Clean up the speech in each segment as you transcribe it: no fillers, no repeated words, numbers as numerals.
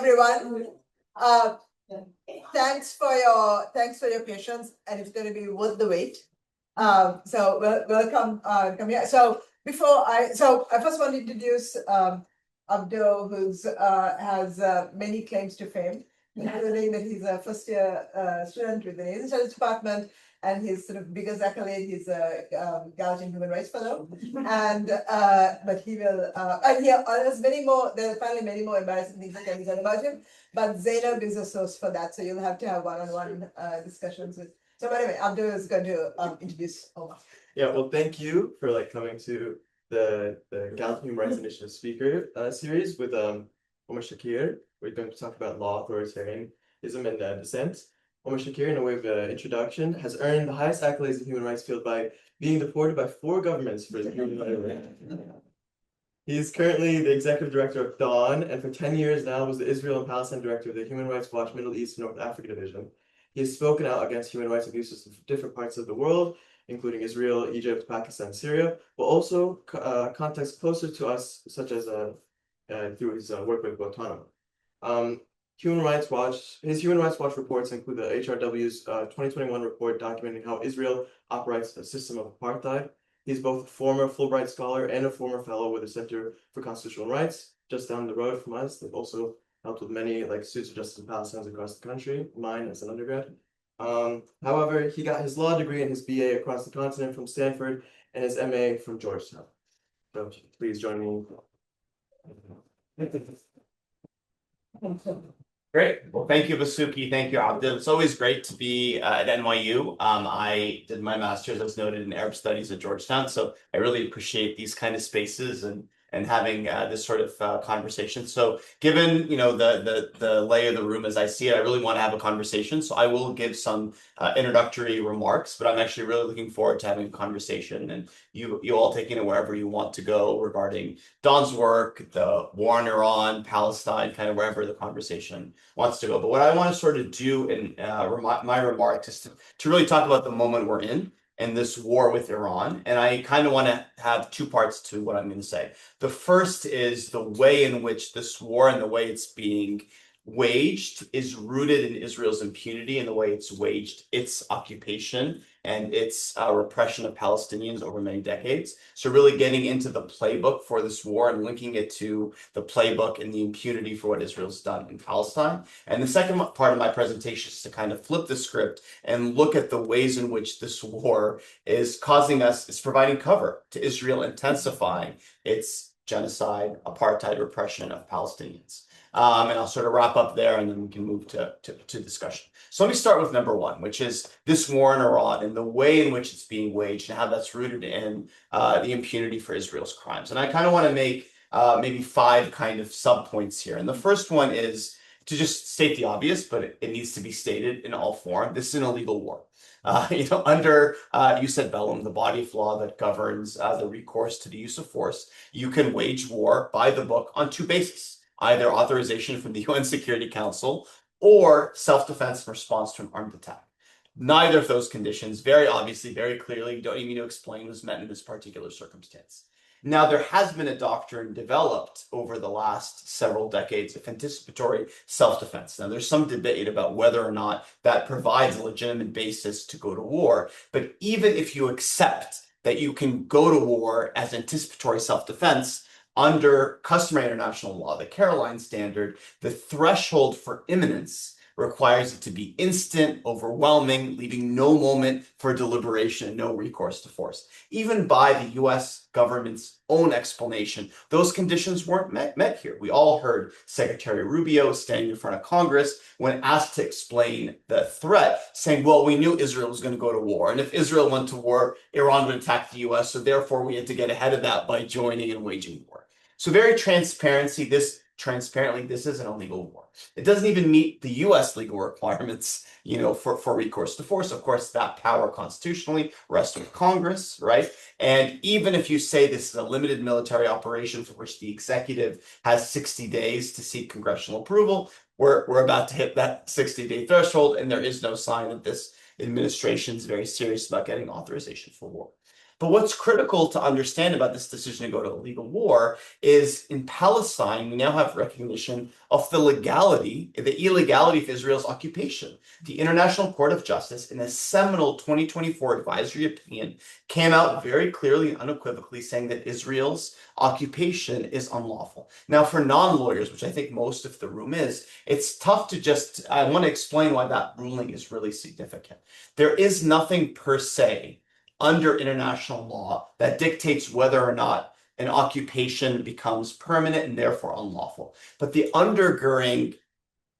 everyone. Uh, thanks for your patience, and it's going to be worth the wait. So welcome, come here. So I first want to introduce Abdul, who's has many claims to fame, including that he's a first-year student with the Asian Studies Department, and his sort of biggest accolade, he's a Gallatin Human Rights Fellow, and but he will and there's many more. There are finally many more embarrassing things that can be said about him. But Zainab is a source for that, so you'll have to have one-on-one discussions with. So anyway, Abdul is going to introduce Omar. Yeah, well, thank you for coming to the Gallatin Human Rights Initiative speaker series with Omar Shakir. We're going to talk about law, authoritarianism, and dissent. Omar Shakir, in a way of introduction, has earned the highest accolades in the human rights field by being deported by 4 governments for his human rights. He is currently the executive director of Dawn, and for 10 years now was the Israel and Palestine director of the Human Rights Watch Middle East and North Africa Division. He has spoken out against human rights abuses in different parts of the world, including Israel, Egypt, Pakistan, Syria, but also contexts closer to us, such as through his work with Guantanamo. His Human Rights Watch reports include the HRW's 2021 report documenting how Israel operates a system of apartheid. He's both a former Fulbright scholar and a former fellow with the Center for Constitutional Rights, just down the road from us. They've also helped with many suits of justice in Palestine across the country, mine as an undergrad. However, he got his law degree and his BA across the continent from Stanford and his MA from Georgetown. So please join me. Great. Well, thank you, Vasuki. Thank you, Abdul. It's always great to be at NYU. I did my master's, as noted, in Arab Studies at Georgetown, so I really appreciate these kind of spaces and having this sort of conversation. So given the lay of the room as I see it, I really want to have a conversation. So I will give some introductory remarks, but I'm actually really looking forward to having a conversation and you all taking it wherever you want to go regarding Don's work, the war in Iran, Palestine, kind of wherever the conversation wants to go. But what I want to sort of do in my remarks is to really talk about the moment we're in and this war with Iran. And I kind of want to have 2 parts to what I'm going to say. The first is the way in which this war and the way it's being waged is rooted in Israel's impunity and the way it's waged its occupation and its repression of Palestinians over many decades. So really getting into the playbook for this war and linking it to the playbook and the impunity for what Israel's done in Palestine. And the second part of my presentation is to kind of flip the script and look at the ways in which this war is providing cover to Israel, intensifying its genocide, apartheid repression of Palestinians. And I'll sort of wrap up there and then we can move to discussion. So let me start with number 1, which is this war in Iran and the way in which it's being waged and how that's rooted in the impunity for Israel's crimes. And I kind of want to make maybe 5 kind of subpoints here. And the first one is to just state the obvious, but it needs to be stated in all form. This is an illegal war. Under jus ad bellum, the body of law that governs the recourse to the use of force, you can wage war by the book on 2 bases. Either authorization from the UN Security Council or self-defense in response to an armed attack. Neither of those conditions, very obviously, very clearly, don't even need to explain was met in this particular circumstance. Now, there has been a doctrine developed over the last several decades of anticipatory self-defense. Now, there's some debate about whether or not that provides a legitimate basis to go to war, but even if you accept that you can go to war as anticipatory self-defense, under customary international law, the Caroline Standard, the threshold for imminence requires it to be instant, overwhelming, leaving no moment for deliberation and no recourse to force. Even by the US government's own explanation, those conditions weren't met here. We all heard Secretary Rubio standing in front of Congress when asked to explain the threat, saying, well, we knew Israel was going to go to war. And if Israel went to war, Iran would attack the US. So therefore, we had to get ahead of that by joining and waging war. So very transparently, this is an illegal war. It doesn't even meet the US legal requirements, for recourse to force. Of course, that power constitutionally rests with Congress, right? And even if you say this is a limited military operation for which the executive has 60 days to seek congressional approval, we're about to hit that 60-day threshold, and there is no sign that this administration is very serious about getting authorization for war. But what's critical to understand about this decision to go to illegal war is in Palestine, we now have recognition of the illegality of Israel's occupation. The International Court of Justice, in a seminal 2024 advisory opinion, came out very clearly and unequivocally saying that Israel's occupation is unlawful. Now, for non-lawyers, which I think most of the room is, it's tough to I want to explain why that ruling is really significant. There is nothing per se under international law that dictates whether or not an occupation becomes permanent and therefore unlawful. But the undergirding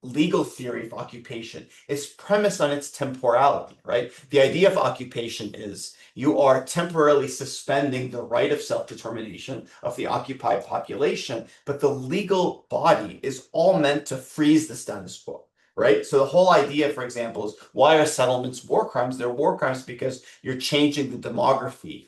legal theory of occupation is premised on its temporality, right? The idea of occupation is you are temporarily suspending the right of self-determination of the occupied population, but the legal body is all meant to freeze the status quo. Right? So the whole idea, for example, is why are settlements war crimes? They're war crimes because you're changing the demography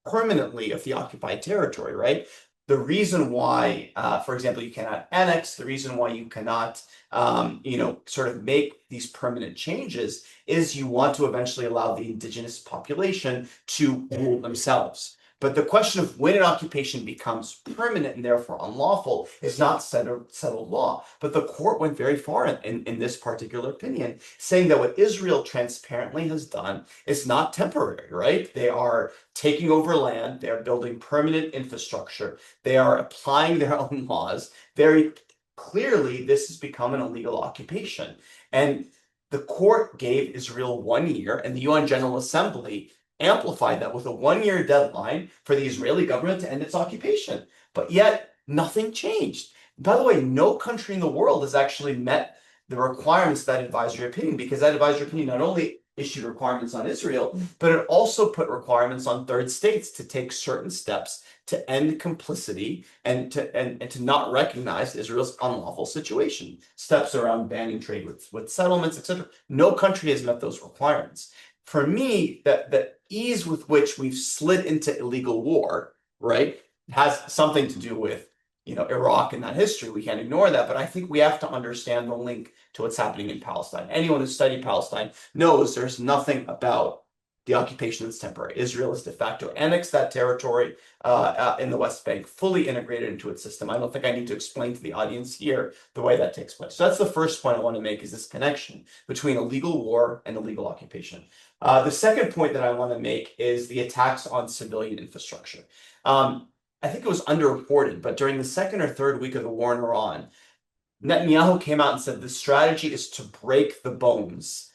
permanently of the occupied territory, right? The reason why, for example, you cannot annex, the reason why you cannot, sort of make these permanent changes is you want to eventually allow the indigenous population to rule themselves. But the question of when an occupation becomes permanent and therefore unlawful is not settled law. But the court went very far in this particular opinion, saying that what Israel transparently has done is not temporary, right? They are taking over land, they are building permanent infrastructure, they are applying their own laws. Very clearly, this has become an illegal occupation. And the court gave Israel 1 year, and the UN General Assembly amplified that with a 1-year deadline for the Israeli government to end its occupation. But yet, nothing changed. By the way, no country in the world has actually met the requirements of that advisory opinion, because that advisory opinion not only issued requirements on Israel, but it also put requirements on third states to take certain steps to end complicity and to not recognize Israel's unlawful situation. Steps around banning trade with settlements, etc. No country has met those requirements. For me, the ease with which we've slid into illegal war, right, has something to do with, Iraq and that history. We can't ignore that, but I think we have to understand the link to what's happening in Palestine. Anyone who's studied Palestine knows there's nothing about the occupation that's temporary. Israel has de facto annexed that territory in the West Bank, fully integrated into its system. I don't think I need to explain to the audience here the way that takes place. So that's the first point I want to make, is this connection between illegal war and illegal occupation. The second point that I want to make is the attacks on civilian infrastructure. I think it was underreported, but during the second or third week of the war in Iran, Netanyahu came out and said the strategy is to break the bones,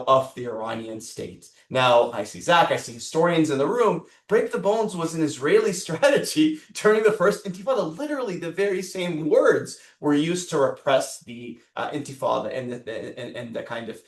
of the Iranian state. Now, I see Zach, I see historians in the room. Break the bones was an Israeli strategy during the first Intifada. Literally, the very same words were used to repress the Intifada and the kind of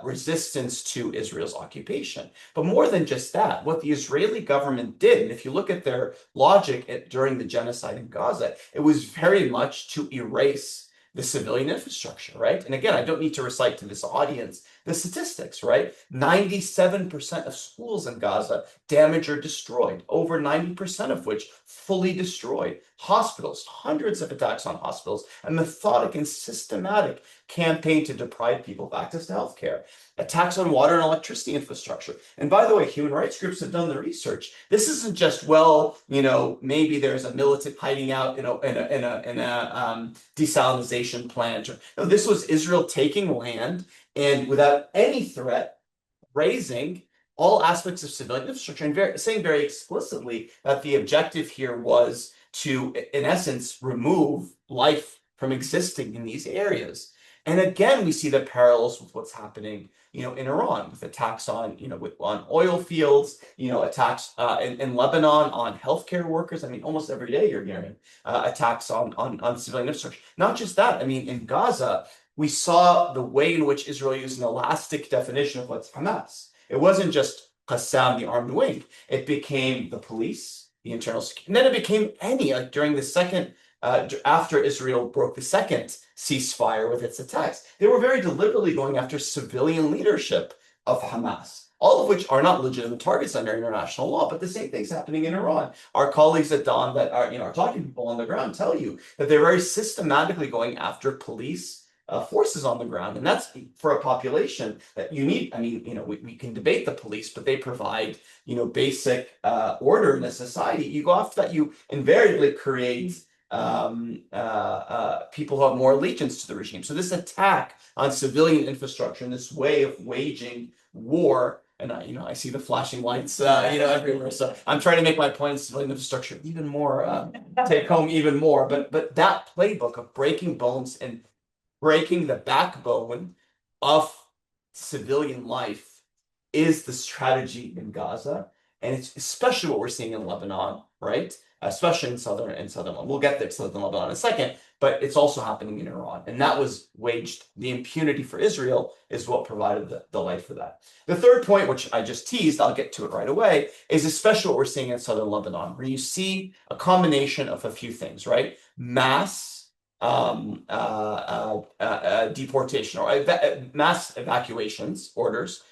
resistance to Israel's occupation. But more than just that, what the Israeli government did, and if you look at their logic during the genocide in Gaza, it was very much to erase the civilian infrastructure, right? And again, I don't need to recite to this audience the statistics, right? 97% of schools in Gaza damaged or destroyed, over 90% of which fully destroyed. Hospitals, hundreds of attacks on hospitals, a methodic and systematic campaign to deprive people of access to healthcare. Attacks on water and electricity infrastructure. And by the way, human rights groups have done the research. This isn't just, maybe there's a militant hiding out in a desalinization plant. No, this was Israel taking land and without any threat, raising all aspects of civilian infrastructure, and saying very explicitly that the objective here was to, in essence, remove life from existing in these areas. And again, we see the parallels with what's happening, in Iran, with attacks on, on oil fields, attacks in Lebanon on healthcare workers. I mean, almost every day you're hearing attacks on civilian infrastructure. Not just that. I mean, in Gaza, we saw the way in which Israel used an elastic definition of what's Hamas. It wasn't just Qassam, the armed wing. It became the police, the internal security, and then it became any, like during the second, after Israel broke the second ceasefire with its attacks. They were very deliberately going after civilian leadership of Hamas, all of which are not legitimate targets under international law, but the same thing's happening in Iran. Our colleagues at Dawn that are, are talking to people on the ground tell you that they're very systematically going after police forces on the ground. And that's for a population that you need. I mean, we can debate the police, but they provide, basic order in a society. You go after that, you invariably create people who have more allegiance to the regime. So this attack on civilian infrastructure and this way of waging war, and I see the flashing lights, everywhere. So I'm trying to make my point in civilian infrastructure even more, take home even more. But that playbook of breaking bones and breaking the backbone of civilian life is the strategy in Gaza, and it's especially what we're seeing in Lebanon, right? Especially in southern Lebanon. We'll get there to southern Lebanon in a second, but it's also happening in Iran, and that was waged. The impunity for Israel is what provided the light for that. The third point, which I just teased, I'll get to it right away, is especially what we're seeing in southern Lebanon, where you see a combination of a few things, right? Mass deportation or mass evacuations orders,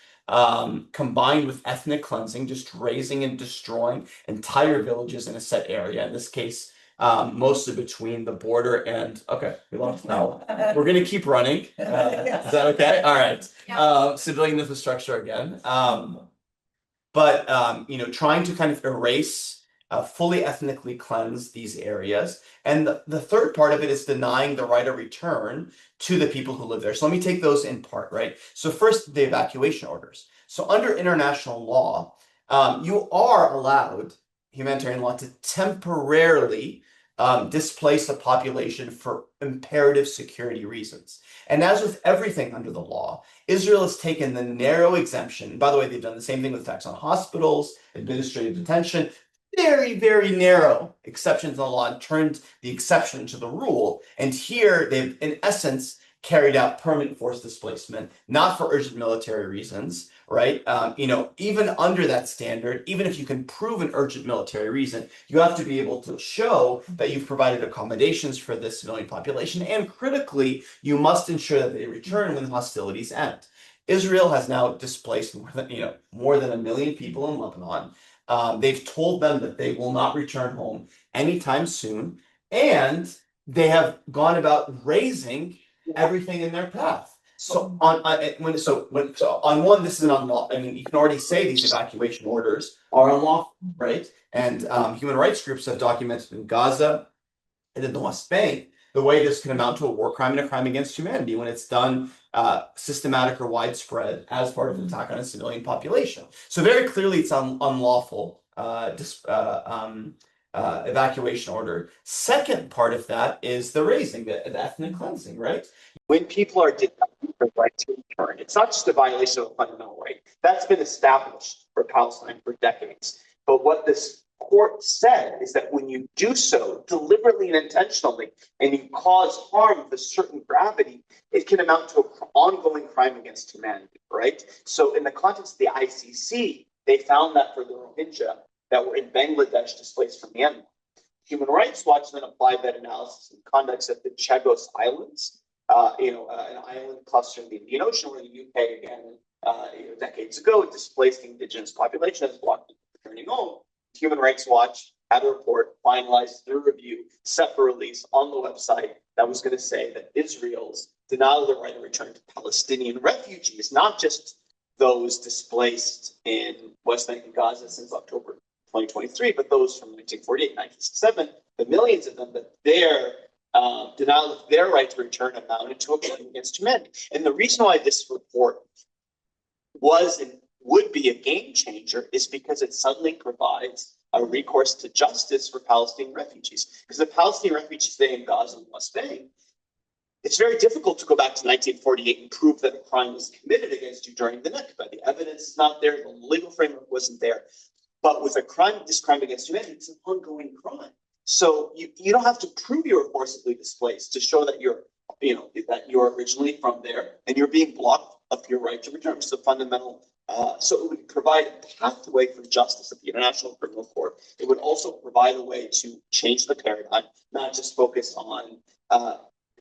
combined with ethnic cleansing, just razing and destroying entire villages in a set area. In this case, mostly between the border and, okay, we lost now. We're going to keep running. Is that okay? All right. Yeah. Civilian infrastructure again. But trying to kind of erase, fully ethnically cleanse these areas. And the third part of it is denying the right of return to the people who live there. So let me take those in part, right? So first, the evacuation orders. So under international law, you are allowed, humanitarian law, to temporarily displace a population for imperative security reasons. And as with everything under the law, Israel has taken the narrow exemption. By the way, they've done the same thing with attacks on hospitals, administrative detention, very, very narrow exceptions in the law, and turned the exception into the rule. And here they've, in essence, carried out permanent forced displacement, not for urgent military reasons, right? Even under that standard, even if you can prove an urgent military reason, you have to be able to show that you've provided accommodations for this civilian population. And critically, you must ensure that they return when hostilities end. Israel has now displaced more than 1 million people in Lebanon. They've told them that they will not return home anytime soon, and they have gone about raising everything in their path. So on one, this is an unlawful. I mean, you can already say these evacuation orders are unlawful, right? And human rights groups have documented in Gaza and in the West Bank the way this can amount to a war crime and a crime against humanity when it's done systematic or widespread as part of an attack on a civilian population. So very clearly, it's unlawful evacuation order. Second part of that is the razing, the ethnic cleansing, right? When people are denied the right to return, it's not just a violation of a fundamental right. That's been established for Palestine for decades. But what this court said is that when you do so deliberately and intentionally, and you cause harm of a certain gravity, it can amount to an ongoing crime against humanity, right? So in the context of the ICC, they found that for the Rohingya that were in Bangladesh displaced from Myanmar. Human Rights Watch then applied that analysis in the context of the Chagos Islands, an island cluster in the Indian Ocean where the UK, again, decades ago, displaced the indigenous population as blocked returning home. Human Rights Watch had a report, finalized their review, set for release on the website that was going to say that Israel's denial of the right of return to Palestinian refugees, not just those displaced in West Bank and Gaza since October 2023, but those from 1948, 1967, the millions of them, that their denial of their right to return amounted to a crime against humanity. And the reason why this report was and would be a game changer is because it suddenly provides a recourse to justice for Palestinian refugees. Because the Palestinian refugees today in Gaza and West Bank, it's very difficult to go back to 1948 and prove that a crime was committed against you during the Nakba. The evidence is not there, the legal framework wasn't there. But with this crime against humanity, it's an ongoing crime. So you don't have to prove you were forcibly displaced to show that you're originally from there and you're being blocked of your right to return. It's a fundamental. So it would provide a pathway for justice at the International Criminal Court. It would also provide a way to change the paradigm, not just focus on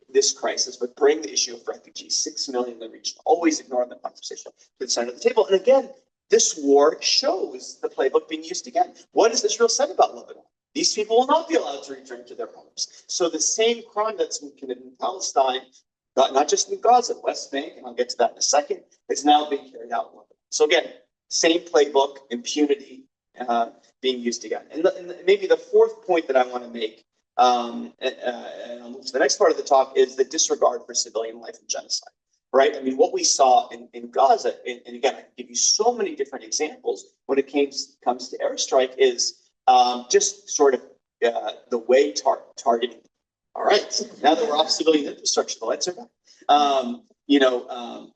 this crisis, but bring the issue of refugees, 6 million in the region, always ignore the conversation to the center of the table. And again, this war shows the playbook being used again. What has Israel said about Lebanon? These people will not be allowed to return to their homes. So the same crime that's been committed in Palestine not just in Gaza, West Bank, and I'll get to that in a second. It's now being carried out in Lebanon. So again, same playbook, impunity being used again. And maybe the fourth point that I want to make, and I'll move to the next part of the talk, is the disregard for civilian life and genocide. Right? I mean, what we saw in Gaza, and again, I can give you so many different examples when it comes to airstrike, is just sort of the way targeting. All right, so now that we're off civilian infrastructure, the lights are back.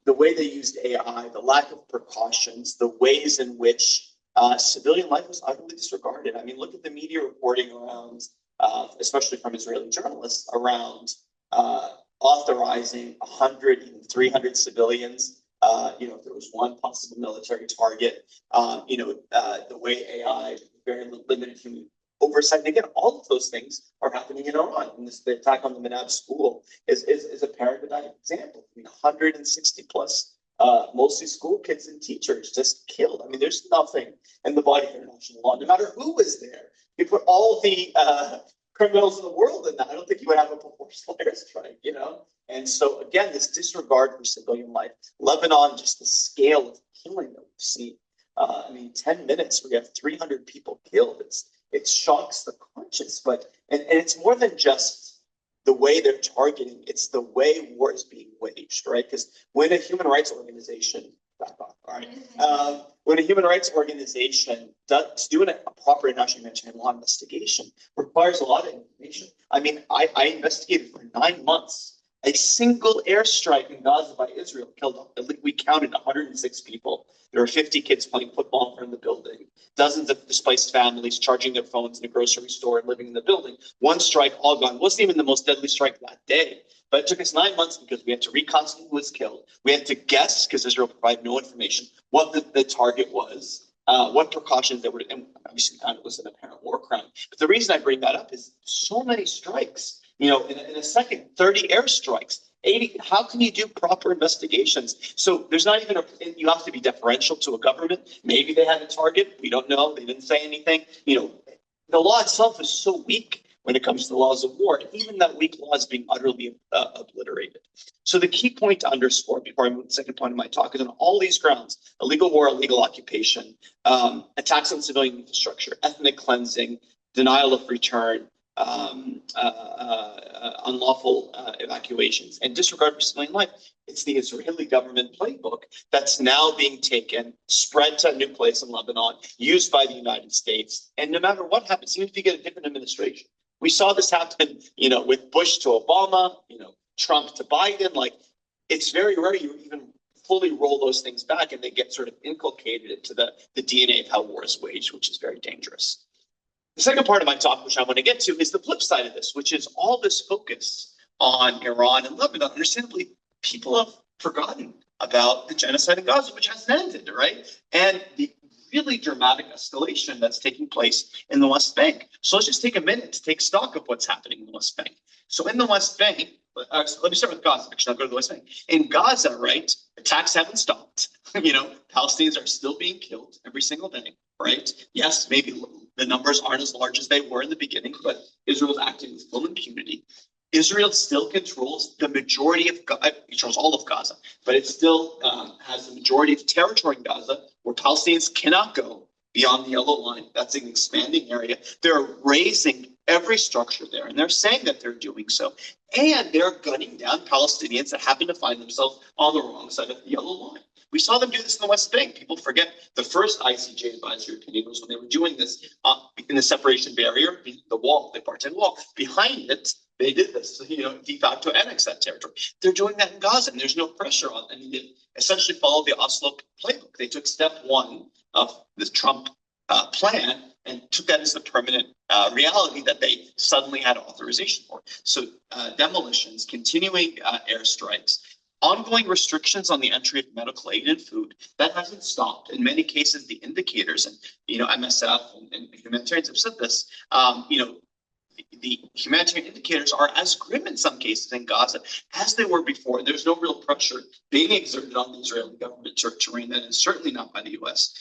The way they used AI, the lack of precautions, the ways in which civilian life was utterly disregarded. I mean, look at the media reporting around, especially from Israeli journalists, around authorizing 100, even 300 civilians. If there was one possible military target, the way AI, very limited human oversight. And again, all of those things are happening in Iran. And the attack on the Manab school is a paradigmatic example. I mean, 160 plus, mostly school kids and teachers just killed. I mean, there's nothing in the body of international law, no matter who was there. You put all the criminals in the world in that, I don't think you would have a proportional airstrike, And so again, this disregard for civilian life. Lebanon, just the scale of killing that we've seen. 10 minutes where you have 300 people killed. It shocks the conscience, and it's more than just the way they're targeting, it's the way war is being waged, right? Because when a human rights organization, when a human rights organization doing a proper international humanitarian law investigation requires a lot of information. I mean, I investigated for 9 months. A single airstrike in Gaza by Israel killed, we counted 106 people. There were 50 kids playing football in front of the building, dozens of displaced families charging their phones in a grocery store and living in the building. One strike, all gone. It wasn't even the most deadly strike that day. But it took us 9 months because we had to reconstitute who was killed. We had to guess, because Israel provided no information, what the target was, what precautions there were. And obviously, it was an apparent war crime. But the reason I bring that up is so many strikes. In a second, 30 airstrikes, 80. How can you do proper investigations? So there's not even you have to be deferential to a government. Maybe they had a target. We don't know. They didn't say anything. The law itself is so weak when it comes to the laws of war. And even that weak law is being utterly obliterated. So the key point to underscore before I move to the second point of my talk is on all these grounds: illegal war, illegal occupation, attacks on civilian infrastructure, ethnic cleansing, denial of return, unlawful evacuations, and disregard for civilian life. It's the Israeli government playbook that's now being taken, spread to a new place in Lebanon, used by the United States. And no matter what happens, even if you get a different administration, we saw this happen, with Bush to Obama, Trump to Biden. Like, it's very rare you even fully roll those things back, and they get sort of inculcated into the DNA of how war is waged, which is very dangerous. The second part of my talk, which I want to get to, is the flip side of this, which is all this focus on Iran and Lebanon. Understandably, people have forgotten about the genocide in Gaza, which hasn't ended, right? And the really dramatic escalation that's taking place in the West Bank. So let's just take a minute to take stock of what's happening in the West Bank. So in the West Bank, so let me start with Gaza, actually, I'll go to the West Bank. In Gaza, right, attacks haven't stopped. Palestinians are still being killed every single day, right? Yes, maybe the numbers aren't as large as they were in the beginning, but Israel's acting with full impunity. Israel still controls the majority of Gaza, it controls all of Gaza, but it still has the majority of territory in Gaza where Palestinians cannot go beyond the yellow line. That's an expanding area. They're raising every structure there, and they're saying that they're doing so. And they're gunning down Palestinians that happen to find themselves on the wrong side of the yellow line. We saw them do this in the West Bank. People forget the first ICJ advisory opinion was when they were doing this in the separation barrier, the wall, the apartheid wall. Behind it, they did this, de facto annex that territory. They're doing that in Gaza, and there's no pressure on them. I mean, they essentially followed the Oslo playbook. They took step one of the Trump plan and took that as the permanent reality that they suddenly had authorization for. So demolitions, continuing airstrikes, ongoing restrictions on the entry of medical aid and food, that hasn't stopped. In many cases, the indicators, and MSF and humanitarians have said this, the humanitarian indicators are as grim in some cases in Gaza as they were before. There's no real pressure being exerted on the Israeli government to rein that in, certainly not by the U.S.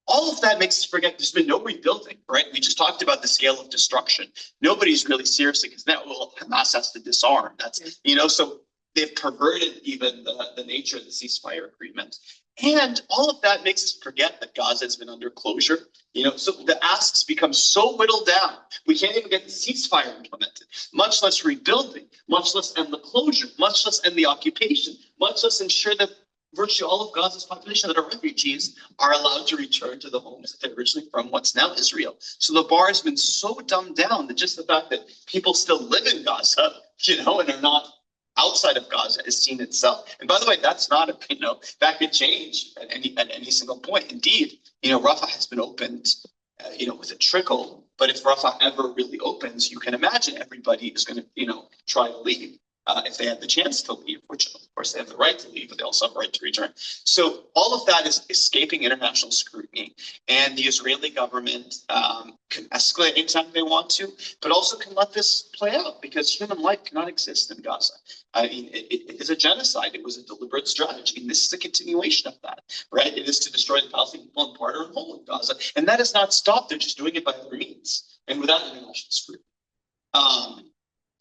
All of that makes us forget there's been no rebuilding, right? We just talked about the scale of destruction. Nobody's really seriously, because now, Hamas has to disarm. That's, so They've perverted even the nature of the ceasefire agreement. And all of that makes us forget that Gaza has been under closure. So the asks become so whittled down. We can't even get the ceasefire implemented, much less rebuilding, much less end the closure, much less end the occupation, much less ensure that virtually all of Gaza's population that are refugees are allowed to return to the homes that they're originally from, what's now Israel. So the bar has been so dumbed down that just the fact that people still live in Gaza, and are not outside of Gaza is seen itself. And by the way, that's not that could change at any single point. Indeed, Rafah has been opened, with a trickle. But if Rafah ever really opens, you can imagine everybody is going to, try to leave. If they have the chance to leave, which of course they have the right to leave, but they also have the right to return. So all of that is escaping international scrutiny. And the Israeli government can escalate anytime they want to, but also can let this play out because human life cannot exist in Gaza. I mean, it is a genocide. It was a deliberate strategy. And this is a continuation of that, right? It is to destroy the Palestinian people in part or in whole in Gaza. And that has not stopped. They're just doing it by other means and without international scrutiny.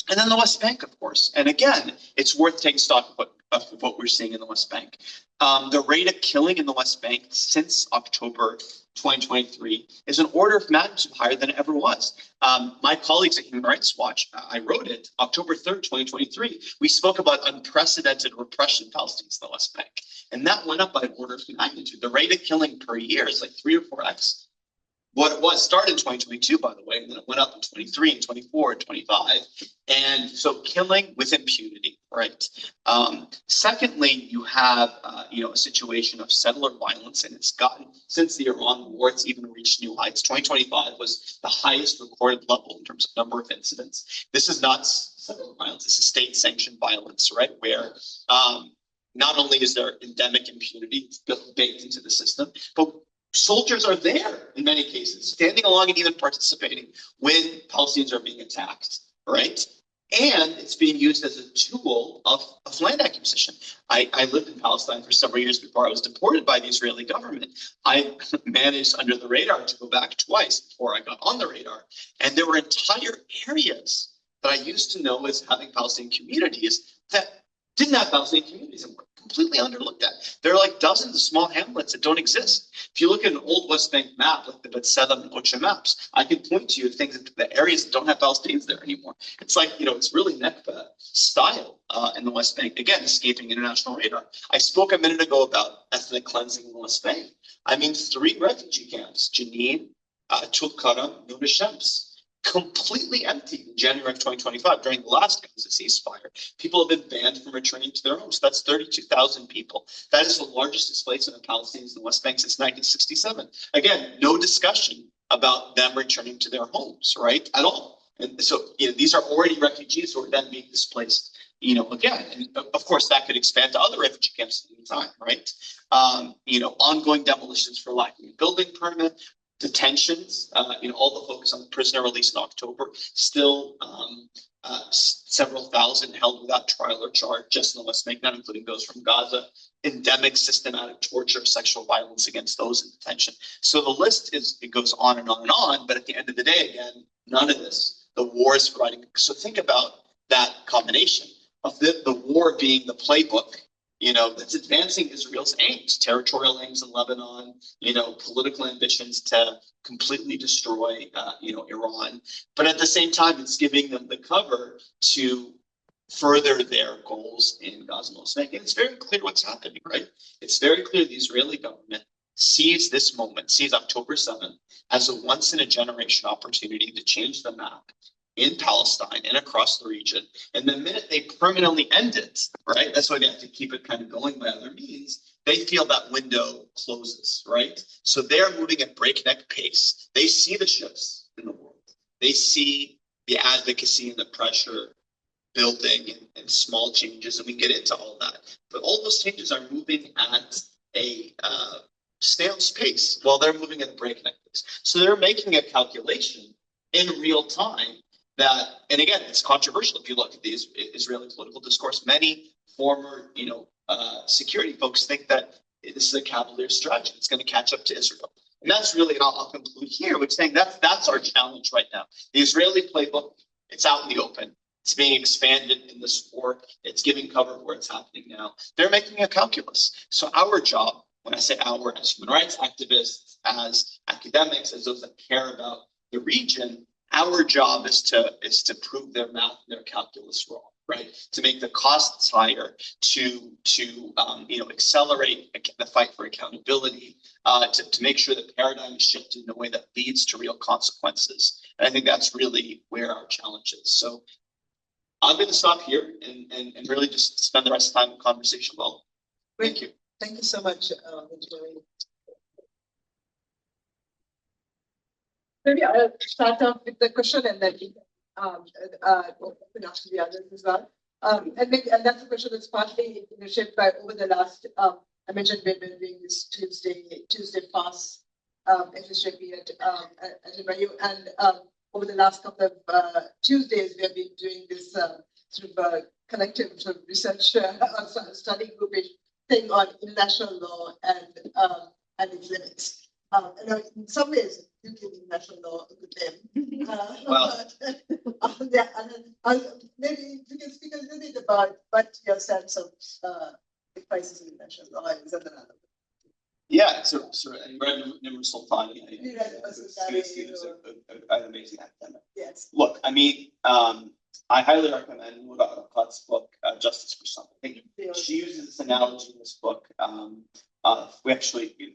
And then the West Bank, of course. And again, it's worth taking stock of what we're seeing in the West Bank. The rate of killing in the West Bank since October 2023 is an order of magnitude higher than it ever was. My colleagues at Human Rights Watch, I wrote it, October 3rd, 2023, we spoke about unprecedented repression of Palestinians in the West Bank. And that went up by an order of magnitude. The rate of killing per year is like 3 or 4x. What it was started in 2022, by the way, and then it went up in 23 and 24 and 25. And so killing with impunity, right? Secondly, you have, a situation of settler violence, and it's gotten, since the Iran war, it's even reached new heights. 2025 was the highest recorded level in terms of number of incidents. This is not settler violence, this is state-sanctioned violence, right? Where not only is there endemic impunity baked into the system, but soldiers are there in many cases, standing along and even participating when Palestinians are being attacked, right? And it's being used as a tool of land acquisition. I lived in Palestine for several years before I was deported by the Israeli government. I managed under the radar to go back twice before I got on the radar. And there were entire areas that I used to know as having Palestinian communities that didn't have Palestinian communities and were completely underlooked at. There are like dozens of small hamlets that don't exist. If you look at an old West Bank map, like the B'Tselem and Ocha maps, I can point to you things, the areas that don't have Palestinians there anymore. It's like, it's really Nakba style in the West Bank. Again, escaping international radar. I spoke a minute ago about ethnic cleansing in the West Bank. I mean, 3 refugee camps, Jenin, Tulkarem, Nun Shams, completely empty in January of 2025 during the last Gaza ceasefire. People have been banned from returning to their homes. That's 32,000 people. That is the largest displacement of Palestinians in the West Bank since 1967. Again, no discussion about them returning to their homes, right? At all. And so these are already refugees who are then being displaced, again. And of course, that could expand to other refugee camps at any time, right? Ongoing demolitions for lack of a building permit, detentions, all the focus on the prisoner release in October, still several thousand held without trial or charge just in the West Bank, not including those from Gaza, endemic systematic torture, sexual violence against those in detention. So the list it goes on and on and on, but at the end of the day, again, none of this. The war is providing, so think about that combination of the war being the playbook, that's advancing Israel's aims, territorial aims in Lebanon, political ambitions to completely destroy, Iran. But at the same time, it's giving them the cover to further their goals in Gaza and West Bank. And it's very clear what's happening, right? It's very clear the Israeli government sees this moment, sees October 7th as a once-in-a-generation opportunity to change the map in Palestine and across the region. And the minute they permanently end it, right, that's why they have to keep it kind of going by other means, they feel that window closes, right? So they're moving at breakneck pace. They see the shifts in the world. They see the advocacy and the pressure building and small changes, and we get into all that. But all those changes are moving at a snail's pace while they're moving at a breakneck pace. So they're making a calculation in real time that, and again, it's controversial if you look at the Israeli political discourse. Many former, security folks think that this is a cavalier strategy. It's going to catch up to Israel. And that's really, and I'll conclude here with saying that's our challenge right now. The Israeli playbook, it's out in the open. It's being expanded in this war. It's giving cover where it's happening now. They're making a calculus. So our job, when I say our, as human rights activists, as academics, as those that care about the region, our job is to prove their math and their calculus wrong, right? To make the costs higher, to accelerate the fight for accountability, to make sure the paradigm is shifted in a way that leads to real consequences. And I think that's really where our challenge is. So I'm going to stop here and really just spend the rest of the time in conversation. Well, thank you. Thank you so much, Benjamin. Maybe I'll start off with the question and then we can ask the others as well. And that's a question that's partly shaped by over the last, I mentioned we've been doing this Tuesday fast FSJP at NYU, and over the last couple of Tuesdays we have been doing this sort of collective sort of research study group thing on international law and its limits. In some ways, you give international law a good name. Maybe you can speak a little bit about what your sense of the crisis in international law is at the moment. Yeah, so and read Nimr Sultani. An amazing academic. Yes. Look, I mean, I highly recommend Murat's book, Justice for Some. I think she uses this analogy in this book. We actually, in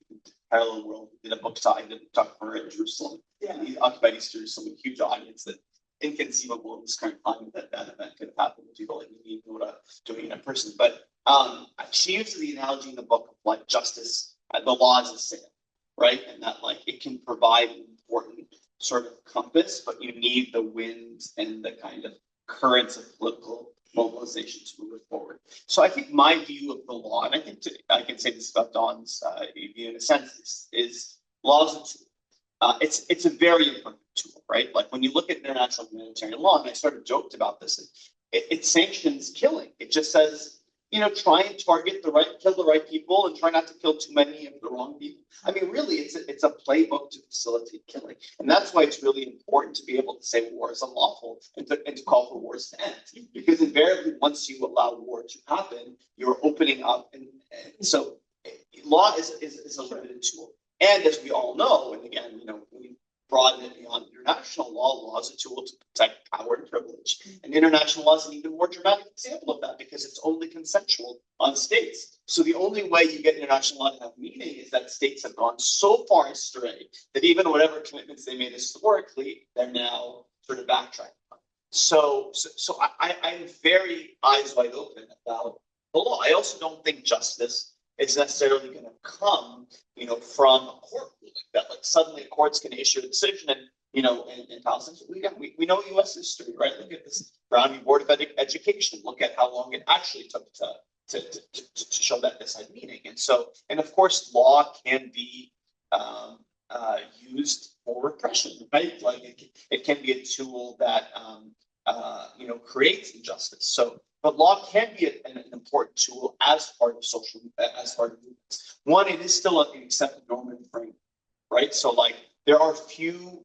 parallel world, did a book talk for her in Jerusalem. Yeah. He occupied East Jerusalem with a huge audience that inconceivable in this current climate that event could have happened with people like me and Murat doing it in person. But she uses the analogy in the book of like justice, the law is a sail, right? And that like it can provide an important sort of compass, but you need the winds and the kind of currents of political mobilization to move it forward. So I think my view of the law, and I think I can say this about Don's view in a sense, is law is a tool. It's a very important tool, right? Like when you look at international humanitarian law, and I sort of joked about this, it sanctions killing. It just says, try and kill the right people and try not to kill too many of the wrong people. I mean, really, it's a playbook to facilitate killing. And that's why it's really important to be able to say war is unlawful and to call for wars to end. Because invariably, once you allow war to happen, you're opening up. And so law is a limited tool. And as we all know, and again, we broaden it beyond international law. Law is a tool to protect power and privilege. And international law is an even more dramatic example of that because it's only consensual on states. So the only way you get international law to have meaning is that states have gone so far astray that even whatever commitments they made historically, they're now sort of backtracking. So I'm very eyes wide open about the law. I also don't think justice is necessarily going to come, from a court ruling that like suddenly courts can issue a decision and, in Palestine. We know U.S. history, right? Look at this Brown v. Board of Education. Look at how long it actually took to show that this had meaning. And of course, law can be used for repression, right? Like it can be a tool that creates injustice. But law can be an important tool as part of movements. One, it is still an accepted normative framework, right? So like there are few,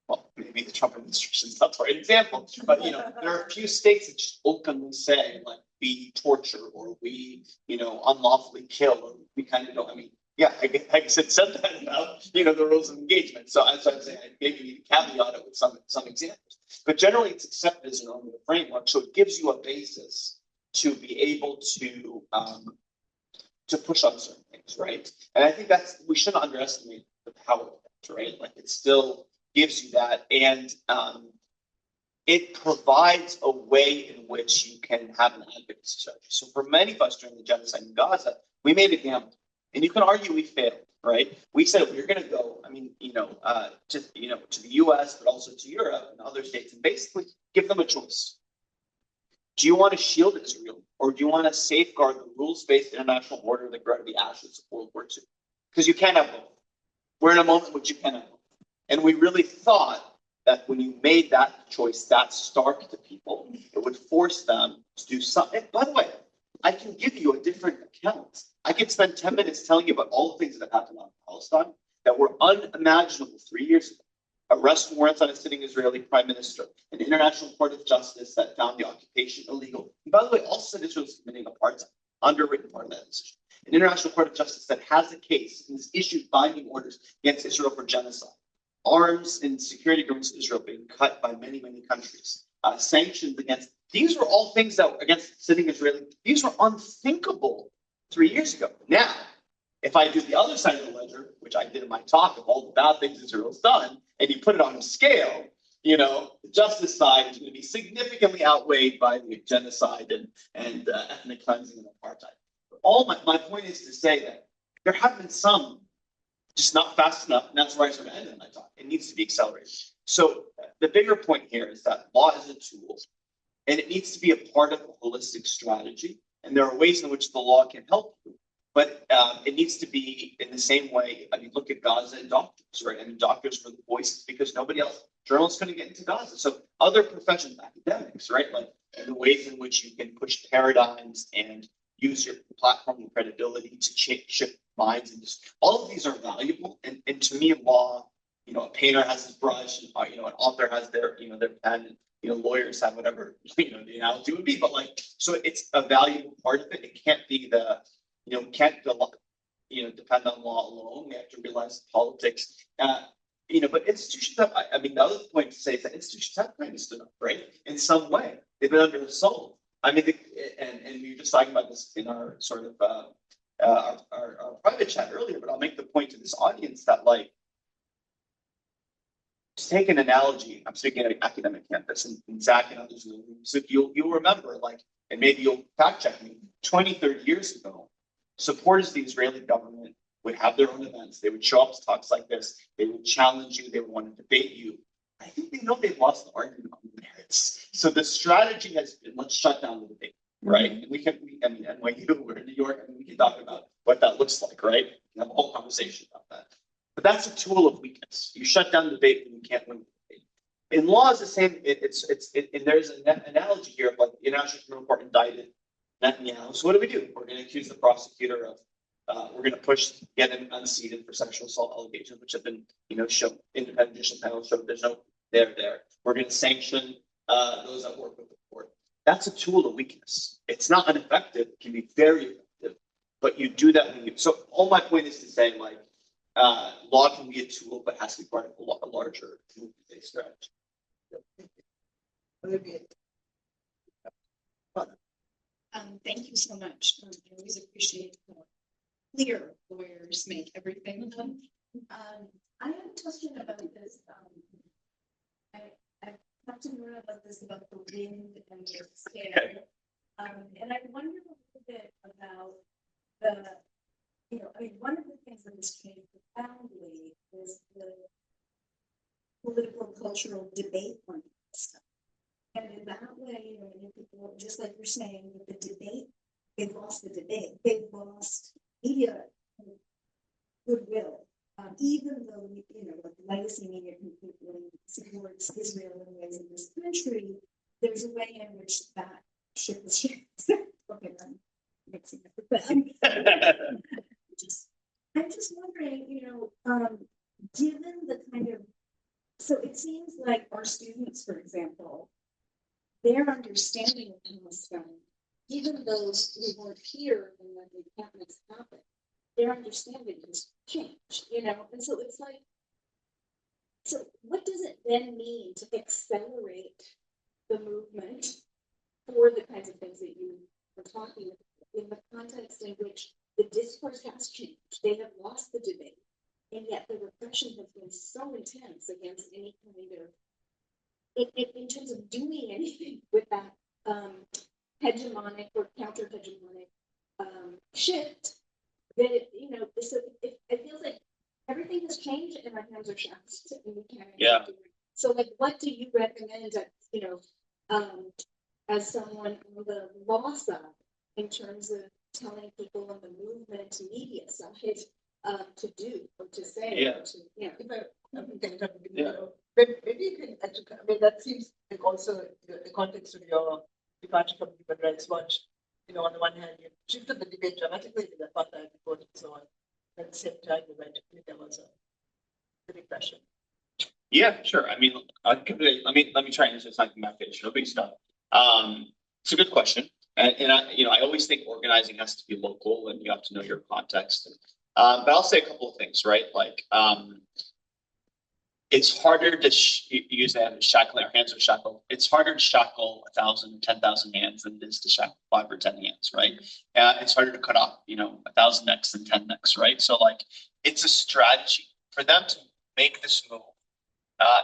well, maybe the Trump administration is not the right example, but there are a few states that just openly say like we torture or we, unlawfully kill or we kind of don't. I mean, yeah, I guess it said that about the rules of engagement. So I'm saying I maybe need to caveat it with some examples. But generally, it's accepted as a normative framework, so it gives you a basis to be able to push on certain things, right? And I think we shouldn't underestimate the power of that, right? Like it still gives you that, and it provides a way in which you can have an advocacy strategy. So for many of us during the genocide in Gaza, we made a gamble. And you can argue we failed, right? We said we're going to go, to the U.S., but also to Europe and other states, and basically give them a choice. Do you want to shield Israel, or do you want to safeguard the rules-based international order that grew out of the ashes of World War II? Because you can't have both. We're in a moment in which you can't have both. And we really thought that when you made that choice that stark to people, it would force them to do something. By the way, I can give you a different account. I could spend 10 minutes telling you about all the things that have happened on Palestine that were unimaginable 3 years ago. arrest warrants on a sitting Israeli prime minister, an international court of justice that found the occupation illegal. And by the way, also said Israel was committing apartheid, underwritten part of that decision. An international court of justice that has a case and has issued binding orders against Israel for genocide. Arms and security agreements with Israel being cut by many, many countries. Sanctions against, these were all things that were against sitting Israeli. These were unthinkable 3 years ago. Now, if I do the other side of the ledger, which I did in my talk of all the bad things Israel's done, and you put it on a scale, you know, the justice side is going to be significantly outweighed by the genocide and ethnic cleansing and apartheid. All my point is to say that there have been some, just not fast enough, and that's where I sort of ended my talk. It needs to be accelerated. So the bigger point here is that law is a tool, and it needs to be a part of a holistic strategy. And there are ways in which the law can help you, but it needs to be in the same way. I mean, look at Gaza and doctors, right? I mean, doctors were the voices because nobody else, journalists couldn't get into Gaza. So other professions, academics, right? Like the ways in which you can push paradigms and use your platform and credibility to shift minds, and just all of these are valuable. And to me, law, you know, a painter has his brush, and you know, an author has their, you know, their pen, and you know, lawyers have whatever, you know, the analogy would be. But like, so it's a valuable part of it. It can't be the, you know, can't the law, you know, depend on law alone. We have to realize politics. You know, but institutions have, I mean, the other point to say is that institutions have kind of stood up, right? In some way, they've been under assault. I mean, and we were just talking about this in our sort of our private chat earlier, but I'll make the point to this audience that, like, just take an analogy. I'm speaking at an academic campus, and Zach and others in the room. So you'll remember, like, and maybe you'll fact check me, 20, 30 years ago, supporters of the Israeli government would have their own events. They would show up to talks like this. They would challenge you. They would want to debate you. I think they know they've lost the argument on the merits. So the strategy has been, let's shut down the debate, right? And I mean, NYU, we're in New York, I mean, we can talk about what that looks like, right? We can have a whole conversation about that. But that's a tool of weakness. You shut down the debate when you can't win the debate. In law, is the same. And there's an analogy here of, like, the International Criminal Court indicted Netanyahu. So what do we do? We're going to accuse the prosecutor of, we're going to get him unseated for sexual assault allegations, which have been, you know, shown, independent judicial panel showed there's no there. We're going to sanction those that work with the court. That's a tool of weakness. It's not ineffective. It can be very effective, but you do that when you. So all my point is to say, like, law can be a tool, but has to be part of a larger movement-based strategy. Thank you so much. I always appreciate how clear lawyers make everything. I have a question about this. I've talked to Nora about this, about the wind and the scale. And I wonder a little bit about the, you know, I mean, one of the things that has changed profoundly is the political cultural debate on this stuff. And in that way, you know, many people, just like you're saying, with the debate, they've lost the debate. They've lost media goodwill. Even though, you know, like legacy media completely supports Israel in ways in this country, there's a way in which that ship is shaken. Okay, I'm mixing it. But I'm just wondering, you know, given the kind of, so it seems like our students, for example, their understanding of Palestine, even those who weren't here when the encampments happened, their understanding has changed, you know, and so it's like, so what does it then mean to accelerate the movement for the kinds of things that you were talking about in the context in which the discourse has changed? They have lost the debate, and yet the repression has been so intense against any kind of, in terms of doing anything with that hegemonic or counter-hegemonic shift, that it, you know, so it feels like everything has changed and our hands are shackled and we can't. Yeah. So, like, what do you recommend, you know, as someone on the law side, in terms of telling people on the movement media side to do or to say? Yeah. Or to, yeah. Maybe you can, I mean, that seems like also the context of your departure from Human Rights Watch. You know, on the one hand, you shifted the debate dramatically with the apartheid report and so on. At the same time, you went, there was a repression. Yeah, sure. I mean, let me try and answer this. Not back page. No big stuff. It's a good question, and I always think organizing has to be local, and you have to know your context. But I'll say a couple of things, right? Like, it's harder to use that shackling our hands with shackle. It's harder to shackle 1,000, 10,000 hands than it is to shackle 5 or 10 hands, right? It's harder to cut off, 1,000 necks than 10 necks, right? So like, it's a strategy for them to make this move.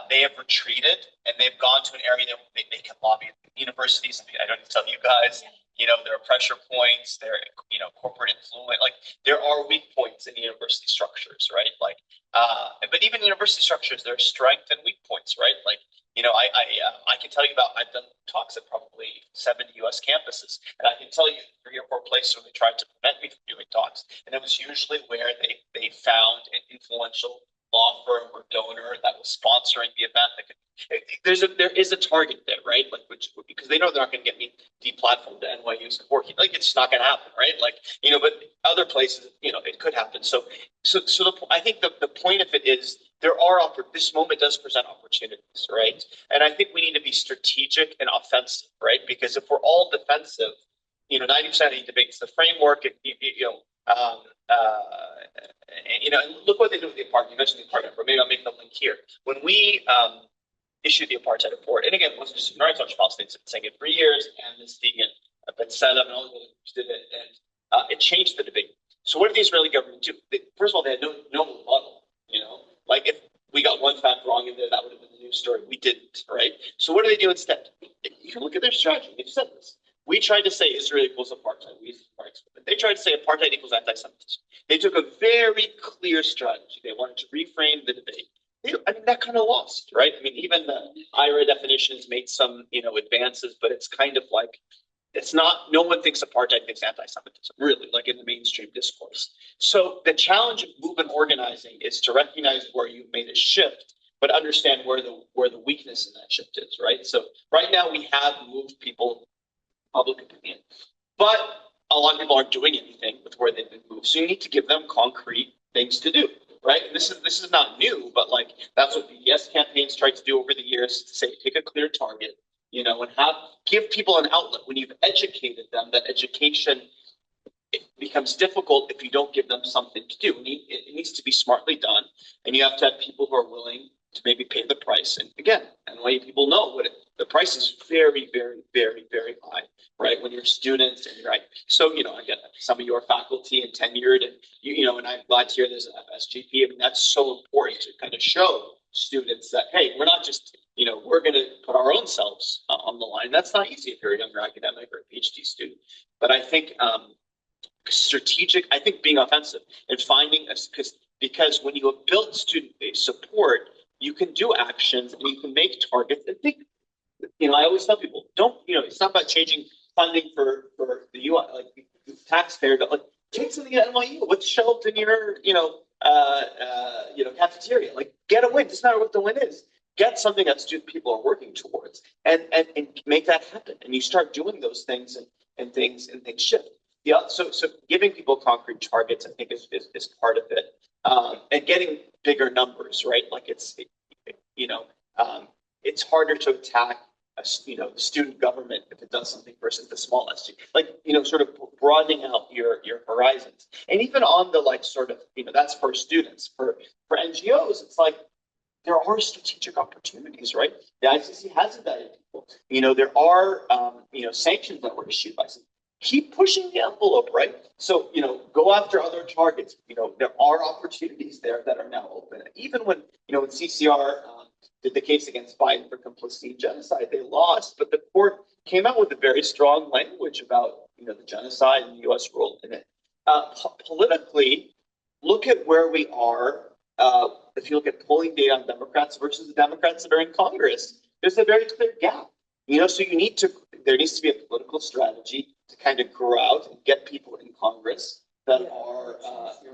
They have retreated and they've gone to an area that they can lobby universities. I mean, I don't need to tell you guys, there are pressure points, there are, corporate influence, like there are weak points in university structures, right? Like, but even university structures, there are strength and weak points, right? Like, I can tell you about, I've done talks at probably 70 US campuses, and I can tell you 3 or 4 places where they tried to prevent me from doing talks. And it was usually where they found an influential law firm or donor that was sponsoring the event. There is a target there, right? Like, because they know they're not going to get me deplatformed to NYU's working. Like, it's not going to happen, right? Like, but other places, it could happen. So I think the point of it is this moment does present opportunities, right? And I think we need to be strategic and offensive, right? Because if we're all defensive, 90% of the debates, the framework, and look what they do with the apartheid. You mentioned the apartheid, but maybe I'll make the link here. When we issued the apartheid report, and again, it wasn't just Human Rights Watch, Palestinians have been saying it for years, Amnesty and B'Tselem and all the others did it, and it changed the debate. So what did the Israeli government do? First of all, they had no rebuttal. Like if we got one fact wrong in there, that would have been the news story. We didn't, right? So what do they do instead? You can look at their strategy. They've said this. We tried to say Israel equals apartheid. They tried to say apartheid equals anti-Semitism. They took a very clear strategy. They wanted to reframe the debate. That kind of lost, right? I mean, even the IRA definitions made some, advances, but it's kind of like, it's not, no one thinks apartheid thinks anti-Semitism, really, like in the mainstream discourse. So the challenge of movement organizing is to recognize where you've made a shift, but understand where the weakness in that shift is, right? So right now we have moved people public opinion, but a lot of people aren't doing anything with where they've been moved. So you need to give them concrete things to do, right? And this is not new, but like that's what BDS campaigns tried to do over the years, to say pick a clear target, and give people an outlet. When you've educated them, that education, it becomes difficult if you don't give them something to do. It needs to be smartly done, and you have to have people who are willing to maybe pay the price. And again, NYU people know the price is very, very, very, very high, right? When you're students and right. So, again, some of you are faculty and tenured, and and I'm glad to hear there's an FSGP. I mean, that's so important to kind of show students that, hey, we're not just, we're going to put our own selves on the line. That's not easy if you're a younger academic or a PhD student. But I think strategic, I think being offensive and finding because when you have built student-based support, you can do actions and you can make targets. I think, I always tell people, it's not about changing funding for the UI, like the taxpayer, but like take something at NYU, what's shelved in your, cafeteria, like get a win. It doesn't matter what the win is. Get something that student people are working towards and make that happen. And you start doing those things and things shift. Yeah. So giving people concrete targets, I think is part of it. And getting bigger numbers, right? Like it's harder to attack the student government if it does something versus the small SG. Like, sort of broadening out your horizons. And even on the like sort of, that's for students. For NGOs, it's like there are strategic opportunities, right? The ICC has indicted people. There are sanctions that were issued by some. Keep pushing the envelope, right? So, go after other targets. There are opportunities there that are now open. Even when, when CCR did the case against Biden for complicity in genocide, they lost, but the court came out with a very strong language about, the genocide and the U.S. role in it. Politically, look at where we are. If you look at polling data on Democrats versus the Democrats that are in Congress, there's a very clear gap. So there needs to be a political strategy to kind of grow out and get people in Congress that are,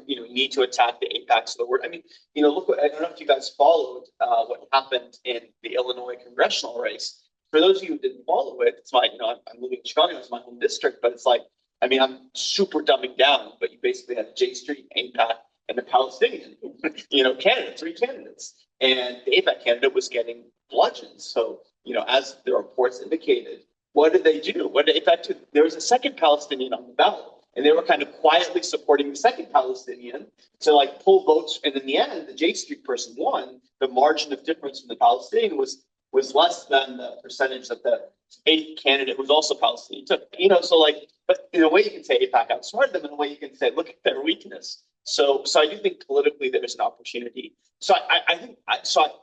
need to attack the apex of the word. I mean, look, I don't know if you guys followed what happened in the Illinois congressional race. For those of you who didn't follow it, it's my, I'm living in Chicago, it's my home district, but it's like, I mean, I'm super dumbing down, but you basically had J Street, APAC, and the Palestinian, candidate, 3 candidates. And the AIPAC candidate was getting bludgeoned. So, as the reports indicated, what did they do? What did AIPAC do? There was a second Palestinian on the ballot, and they were kind of quietly supporting the second Palestinian to pull votes. And in the end, the J Street person won. The margin of difference from the Palestinian was less than the percentage that the 8th candidate, who was also Palestinian, took. But in a way you can say AIPAC outsmarted them. In a way you can say, look at their weakness. So I do think politically there's an opportunity. So I think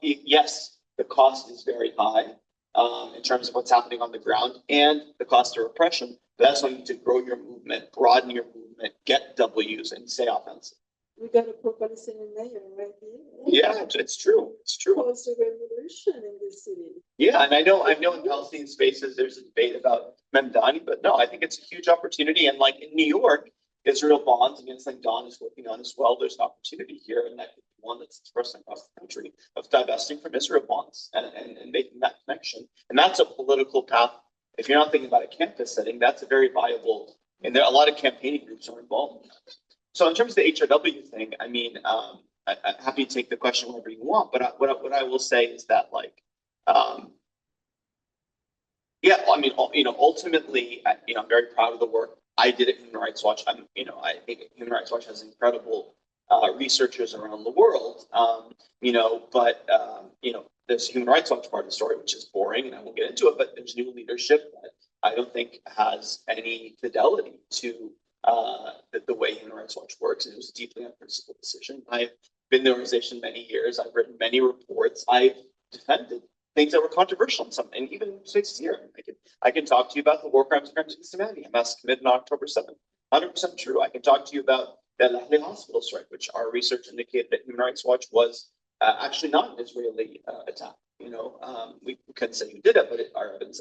yes, the cost is very high in terms of what's happening on the ground and the cost of repression. But that's when you need to grow your movement, broaden your movement, get W's, and stay offensive. We got a pro-Palestinian mayor right here. Yeah, it's true. It's true. Caused a revolution in this city. Yeah, and I know in Palestinian spaces there's a debate about Memdani, but no, I think it's a huge opportunity. And in New York, Israel bonds against Don is working on as well. There's an opportunity here, and that could be one that's expressed across the country of divesting from Israel bonds and making that connection. And that's a political path. If you're not thinking about a campus setting, that's a very viable, and there are a lot of campaigning groups are involved in that. So in terms of the HRW thing, I mean, I'm happy to take the question whenever you want, but what I will say is that ultimately, I'm very proud of the work I did at Human Rights Watch. I think Human Rights Watch has incredible researchers around the world, there's a Human Rights Watch part of the story, which is boring, and I won't get into it, but there's new leadership that I don't think has any fidelity to the way Human Rights Watch works, and it was a deeply unprincipled decision. I've been in the organization many years. I've written many reports. I've defended things that were controversial in some, and even spaces here. I can talk to you about the war crimes and crimes against humanity. Hamas committed on October 7th. 100% true. I can talk to you about the Al-Ahli hospital strike, which our research indicated that Human Rights Watch was actually not an Israeli attack. We couldn't say who did it, but our evidence.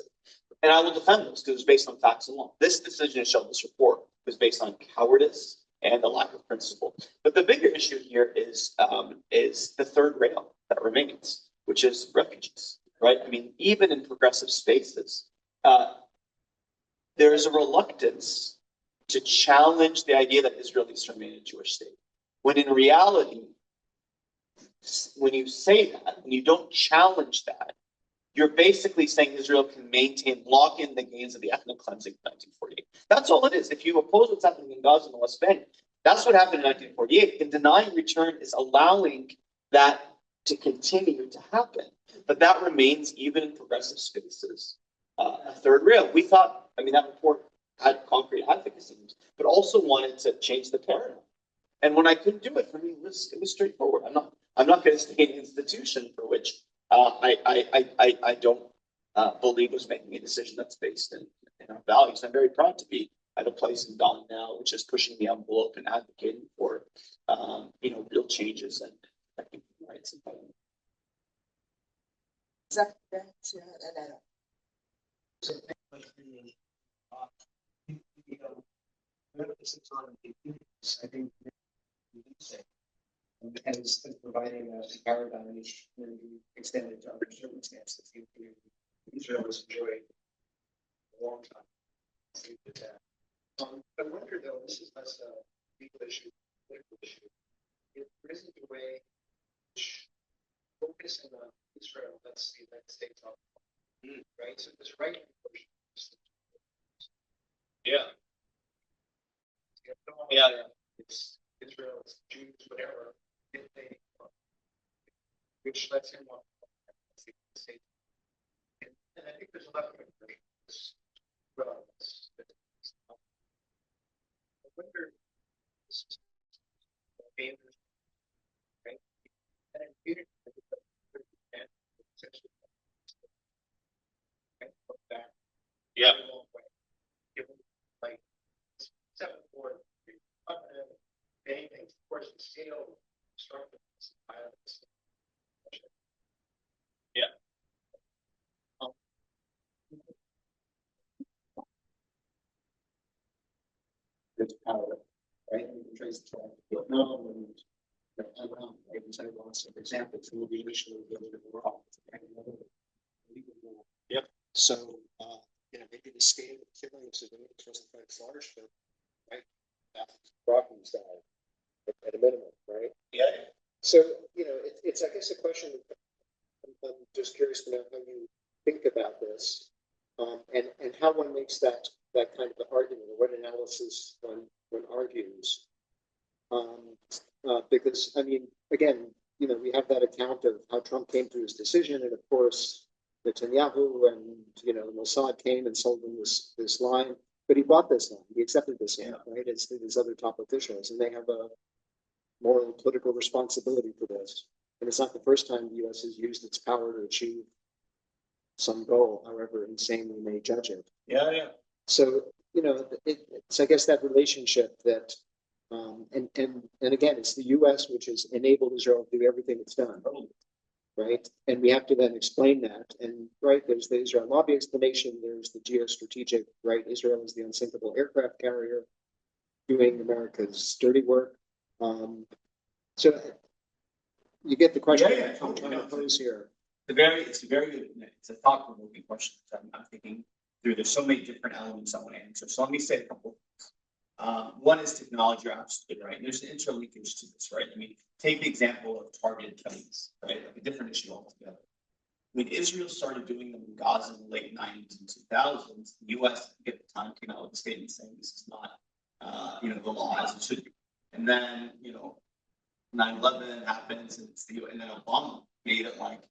And I will defend this because it was based on facts and law. This decision to show this report was based on cowardice and a lack of principle. But the bigger issue here is the third rail that remains, which is refugees, right? I mean, even in progressive spaces, there is a reluctance to challenge the idea that Israel needs to remain a Jewish state. When in reality, when you say that, when you don't challenge that, you're basically saying Israel can lock in the gains of the ethnic cleansing of 1948. That's all it is. If you oppose what's happening in Gaza and the West Bank, that's what happened in 1948. And denying return is allowing that to continue to happen. But that remains, even in progressive spaces, a third rail. We thought, that report had concrete advocacy, but also wanted to change the paradigm. And when I couldn't do it, for me, it was straightforward. I'm not going to stay in an institution for which I don't believe was making a decision that's based in our values. I'm very proud to be at a place in Don now, which is pushing the envelope and advocating for real changes and protecting human rights and values. I think as providing a paradigm when you extend it to other circumstances. Israel was enjoying a long time. I wonder though, this is less a legal issue, political issue. If there isn't a way which focusing on Israel, that's the United States on, right? So this right it's Israel, it's Jews, whatever. If they, which lets him want to say, and I think there's a lot of relevance. I wonder, this is dangerous, right? And back. Yeah. Like 7-4. Anything, of course, the scale structure violence. Yeah. It's power, right? You can trace the Vietnam and Iran, right? So, for example, it's the initially building the wall. Yep. So, maybe the scale of killings of the wasn't quite large, but right, problems that at a minimum, right? Yeah. So, it's I guess a question, I'm just curious to know how you think about this, and how one makes that kind of an argument, or what analysis one argues. Because, I mean, again, we have that account of how Trump came to his decision, and of course, Netanyahu and, Mossad came and sold him this line, but he bought this line, he accepted this line, right? It's these other top officials, and they have a moral and political responsibility for this. And it's not the first time the U.S. has used its power to achieve some goal, however insane we may judge it. Yeah, yeah. So, it's, I guess, that relationship that, and again, it's the U.S. which has enabled Israel to do everything it's done, right? And we have to then explain that. And right, there's the Israel lobby explanation. There's the geostrategic, right? Israel is the unsinkable aircraft carrier doing America's dirty work. So you get the question I'm trying to pose here. It's a thought-provoking question. I'm thinking through. There's so many different elements I want to answer. So let me say a couple of things. One is technology, you're absolutely right. And there's an interlinkage to this, right? I mean, take the example of targeted killings, right? Like a different issue altogether. When Israel started doing them in Gaza in the late 90s and 2000s, the U.S. at the time came out with a statement saying this is not, the law as it should be. And then, 9/11 happens, and and then Obama made it like,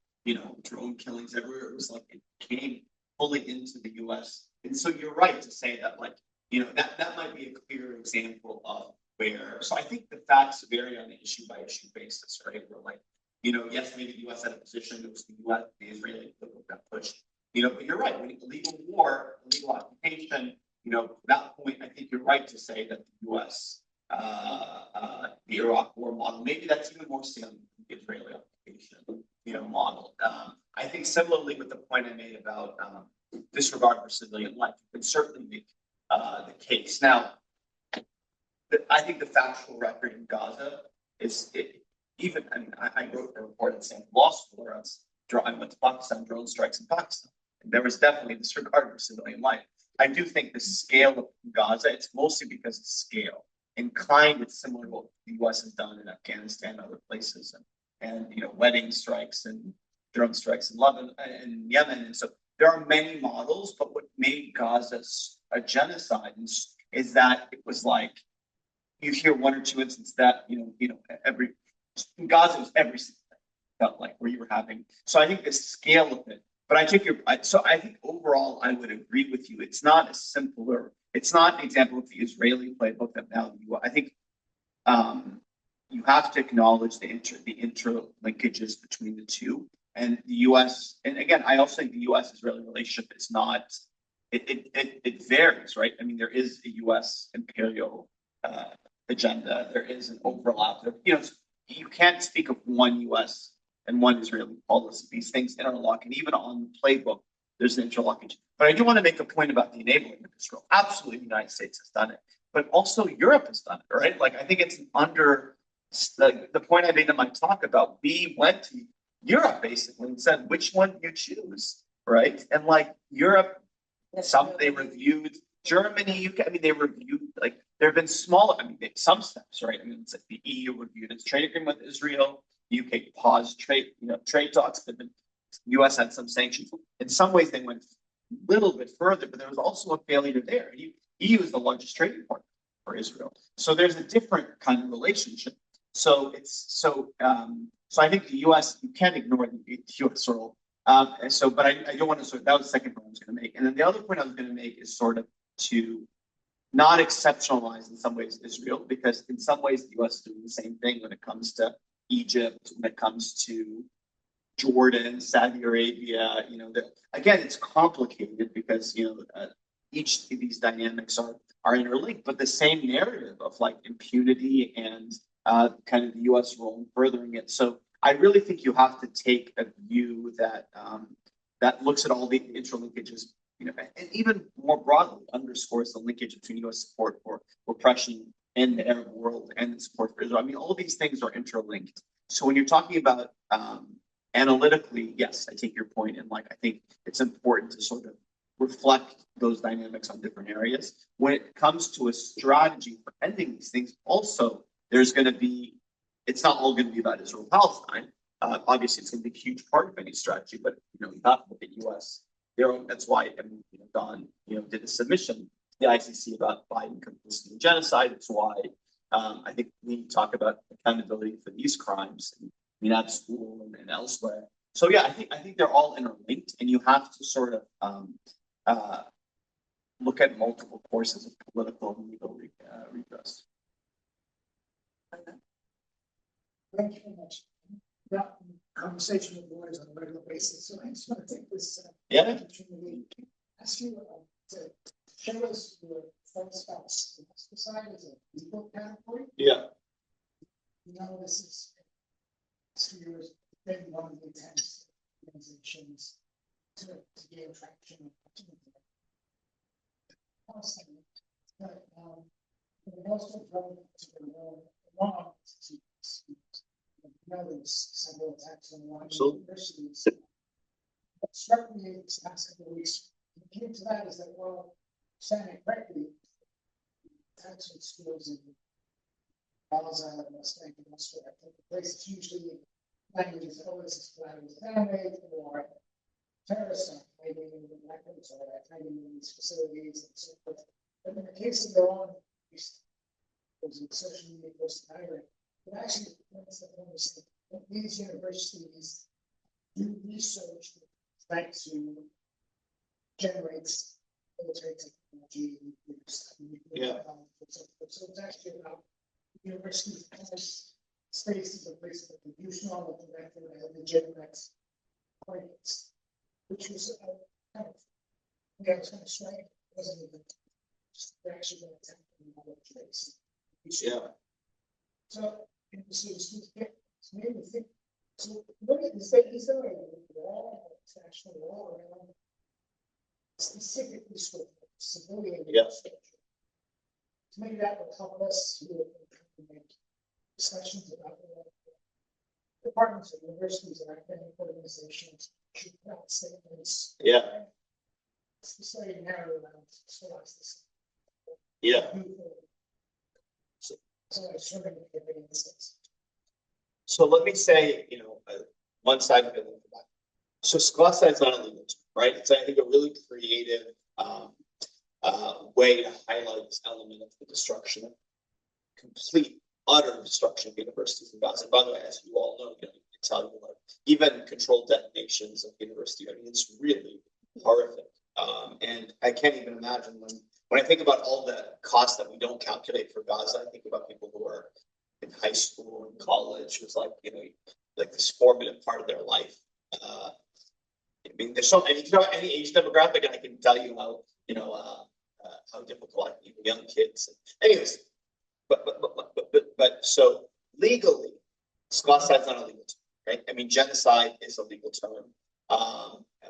drone killings everywhere. It was like it came fully into the U.S. And so you're right to say that, like, that might be a clear example of where. So I think the facts vary on an issue by issue basis, right? Where, like, yes, maybe the U.S. had a position. It was the U.S. The Israeli people got pushed. But you're right. When illegal war, illegal occupation, that point, I think you're right to say that the U.S. The Iraq War model, maybe that's even more salient than the Israeli occupation, model. I think similarly with the point I made about disregard for civilian life, you can certainly make the case. Now, I think the factual record in Gaza is I wrote a report at Stanford Law School where I went to Pakistan, drone strikes in Pakistan. And there was definitely disregard for civilian life. I do think the scale of Gaza, it's mostly because of scale. In kind, it's similar to what the U.S. has done in Afghanistan and other places, and wedding strikes and drone strikes in Lebanon and Yemen. And so there are many models, but what made Gaza a genocide is that it was like you hear one or two instances that every in Gaza was every single thing felt like where you were having. So I think the scale of it. But I think I think overall I would agree with you. It's not a simpler. It's not an example of the Israeli playbook that now I think you have to acknowledge the interlinkages between the two. And the U.S. and again, I also think the U.S.-Israeli relationship is not. It varies, right? I mean, there is a U.S. imperial agenda. There is an overlap. You can't speak of one U.S. and one Israeli policy. These things interlock, and even on the playbook, there's an interlockage. But I do want to make a point about the enabling of Israel. Absolutely, the United States has done it, but also Europe has done it, right? Like I think it's under the point I made in my talk about we went to Europe basically and said, which one do you choose, right? And like Europe, they reviewed Germany, UK. I mean, they reviewed like there have been small. I mean, some steps, right? I mean, it's like the EU reviewed its trade agreement with Israel. The UK paused trade talks, but the US had some sanctions. In some ways, they went a little bit further, but there was also a failure there. EU is the largest trading partner for Israel, so there's a different kind of relationship. So I think the US, you can't ignore the US role. But I don't want to that was the second point I was going to make, and then the other point I was going to make is sort of to not exceptionalize in some ways Israel, because in some ways the US is doing the same thing when it comes to Egypt, when it comes to Jordan, Saudi Arabia. Again, it's complicated because each of these dynamics are interlinked, but the same narrative of like impunity and kind of the U.S. role in furthering it. So I really think you have to take a view that that looks at all the interlinkages, and even more broadly underscores the linkage between U.S. support for repression in the Arab world and the support for Israel. I mean, all these things are interlinked. So when you're talking about analytically, yes, I take your point, and like I think it's important to sort of reflect those dynamics on different areas. When it comes to a strategy for ending these things, also there's going to be, it's not all going to be about Israel Palestine. Obviously, it's going to be a huge part of any strategy, but you have to look at U.S. That's why Don did a submission to the ICC about Biden complicity in genocide. It's why I think we need to talk about accountability for these crimes at school and elsewhere. So yeah, I think they're all interlinked, and you have to sort of look at multiple courses of political and legal redress. Thank you very much. That conversation with lawyers on a regular basis, so I just want to take this opportunity to ask you to show us your false facts. Genocide is a legal category. Yeah. This is years been one of the intense organizations to gain traction. But also relevant to the law institutes. There's several attacks on law universities. What struck me this last couple of weeks, the key to that is that while standing correctly, attacks on schools in Gaza and West Bank and elsewhere, I think the place is usually language is always is collateral damage or terrorist activity in the weapons or activity in these facilities and so forth. But in the case of Iran, there's a social media post Iran. It actually points the point that these universities do research that to generate military technology. Yeah. So it's actually about universities as spaces of place of contribution on the director and legitimate points, which was kind of, it's kind of striking. It wasn't even actually going to attempt to know what trace. Yeah. So, it's made me think. So, what is there a law, international law around specifically sort of civilian structure? So maybe that will help us make discussions about departments of universities and academic organizations should put out statements. Yeah. It's very narrow around scholasticism. Yeah. So let me say, one side of it. So genocide is not illegal, right? It's, I think, a really creative way to highlight this element of the destruction, complete, utter destruction of universities in Gaza. And by the way, as you all know, it's how even controlled detonations of university. I mean, it's really horrific. And I can't even imagine when I think about all the costs that we don't calculate for Gaza. I think about people who are in high school and college. It was like this formative part of their life. I mean, there's any age demographic, and I can tell you how difficult young kids. Anyways, but so legally, genocide is not a legal term, right? I mean, genocide is a legal term.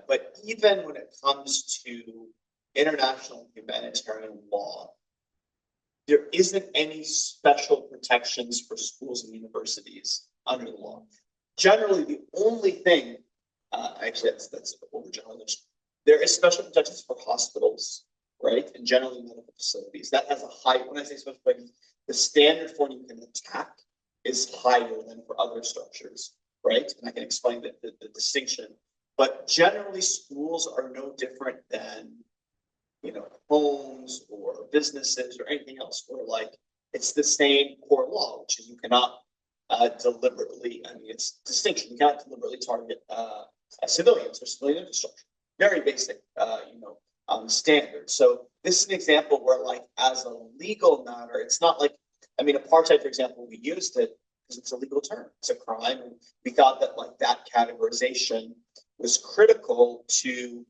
But even when it comes to international humanitarian law, there isn't any special protections for schools and universities under the law. Generally, the only thing, actually, that's overgeneralization. There is special protections for hospitals, right? And generally medical facilities. That has a high, when I say special protections, the standard for when you can attack is higher than for other structures, right? And I can explain the distinction. But generally, schools are no different than, homes or businesses or anything else, where it's the same core law, which is you cannot deliberately, it's distinction. You cannot deliberately target civilians or civilian infrastructure. Very basic, standard. So this is an example where, as a legal matter, it's not apartheid, for example, we used it because it's a legal term. It's a crime, and we thought that that categorization was critical to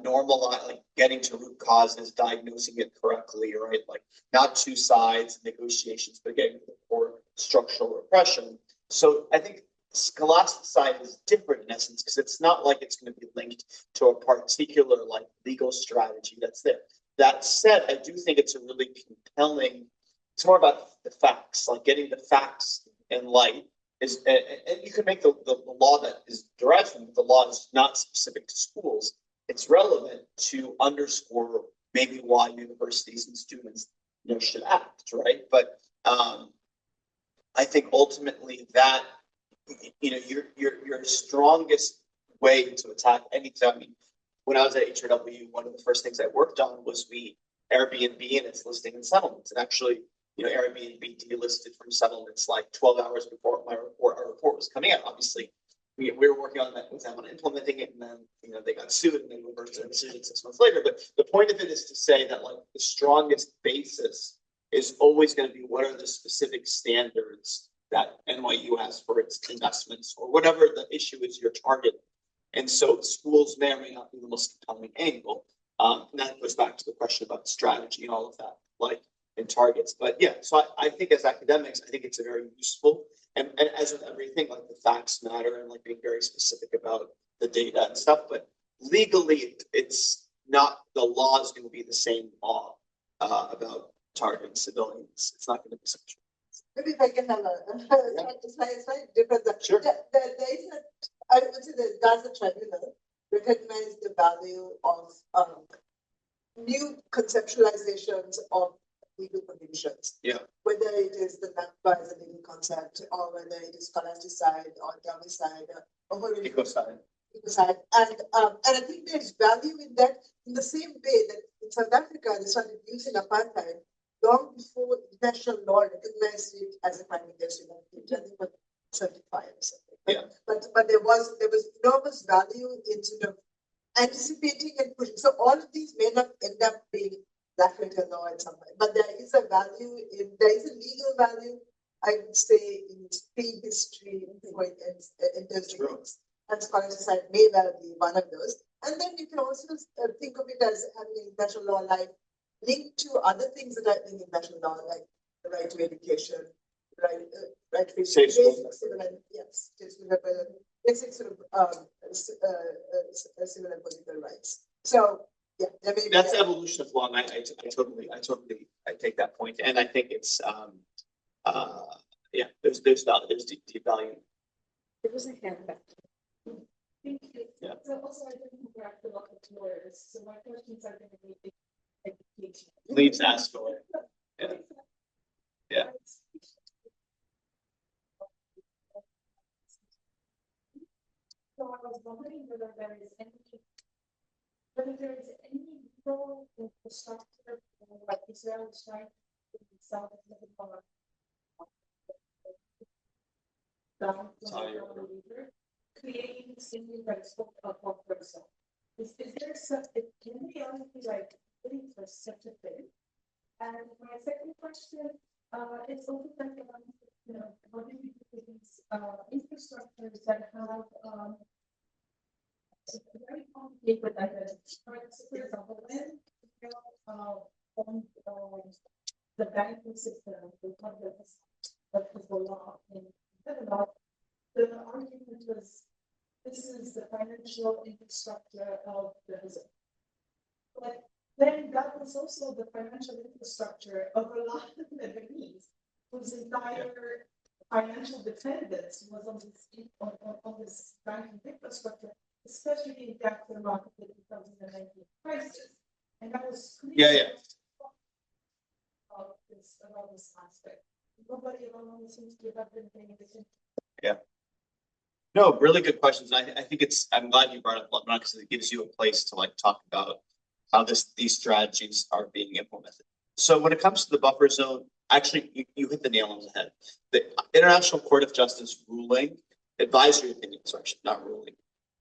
normalize, getting to root causes, diagnosing it correctly, right? Not two sides, negotiations, but getting to the core structural repression. So I think scholastic side is different in essence, because it's not like it's going to be linked to a particular legal strategy that's there. That said, I do think it's a really compelling. It's more about the facts, getting the facts in light. And you can make the law that is derived from it. The law is not specific to schools. It's relevant to underscore maybe why universities and students should act, right? But I think ultimately that, you know, your strongest way to attack anything. I mean, when I was at HRW, one of the first things I worked on was Airbnb and its listing and settlements. And actually, you know, Airbnb delisted from settlements like 12 hours before our report was coming out. Obviously, we were working on that with them on implementing it, and then, you know, they got sued and then reversed their decision 6 months later. But the point of it is to say that, like, the strongest basis is always going to be what are the specific standards that NYU has for its investments, or whatever the issue is you're targeting. And so schools may or may not be the most compelling angle. And that goes back to the question about strategy and all of that, like, and targets. But yeah, so I think as academics, I think it's a very useful, and as with everything, like, the facts matter and, like, being very specific about the data and stuff. But legally, it's not, the law is going to be the same law about targeting civilians. It's not going to be such. Maybe if I can have a slightly different. Sure. There is I would say the Gaza tribunal recognized the value of new conceptualizations of legal conditions. Yeah. Whether it is the Nakba as a legal concept, or whether it is Falasticide or Jamicide or Ecocide. And I think there's value in that, in the same way that in South Africa they started using apartheid long before international law recognized it as a crime against humanity. I think it was 75 or something. Yeah. But there was enormous value in sort of anticipating and pushing. So all of these may not end up being black letter law at some point, but there is a value in, there is a legal value, I would say, in prehistory before it enters the books. And scholarship may well be one of those. And then you can also think of it as having international law like linked to other things that are in international law, like the right to education, right to Safe schools. Yes, basic sort of civil and political rights. So yeah, there may be That's the evolution of law, and I totally take that point, and I think it's yeah, there's deep value. There was a hand back. Thank you. Yeah. So also I didn't interact a lot with lawyers, so my questions are going to be education. Please ask for it. Yeah. Yeah. So I was wondering whether there is any legal infrastructure, like Israel is trying to south of Lebanon, down the river, creating single rights of person. Is there something, can we honestly like putting for such a thing? And my second question, it's also like about, you know, what do you do with these infrastructures that have very complicated identity? For example, when on the banking system, the context of the law in Lebanon, the argument was this is the financial infrastructure of the Dissent. But then that was also the financial infrastructure of a lot of Lebanese, whose entire financial dependence was on this banking infrastructure, especially in the aftermath of the 2019 crisis. And that was clear about this aspect. Nobody around seems to have been paying attention. Yeah. No, really good questions. I think I'm glad you brought up Lebanon, because it gives you a place to like talk about how these strategies are being implemented. So when it comes to the buffer zone, actually you hit the nail on the head. The International Court of Justice ruling, advisory opinion, sorry, not ruling,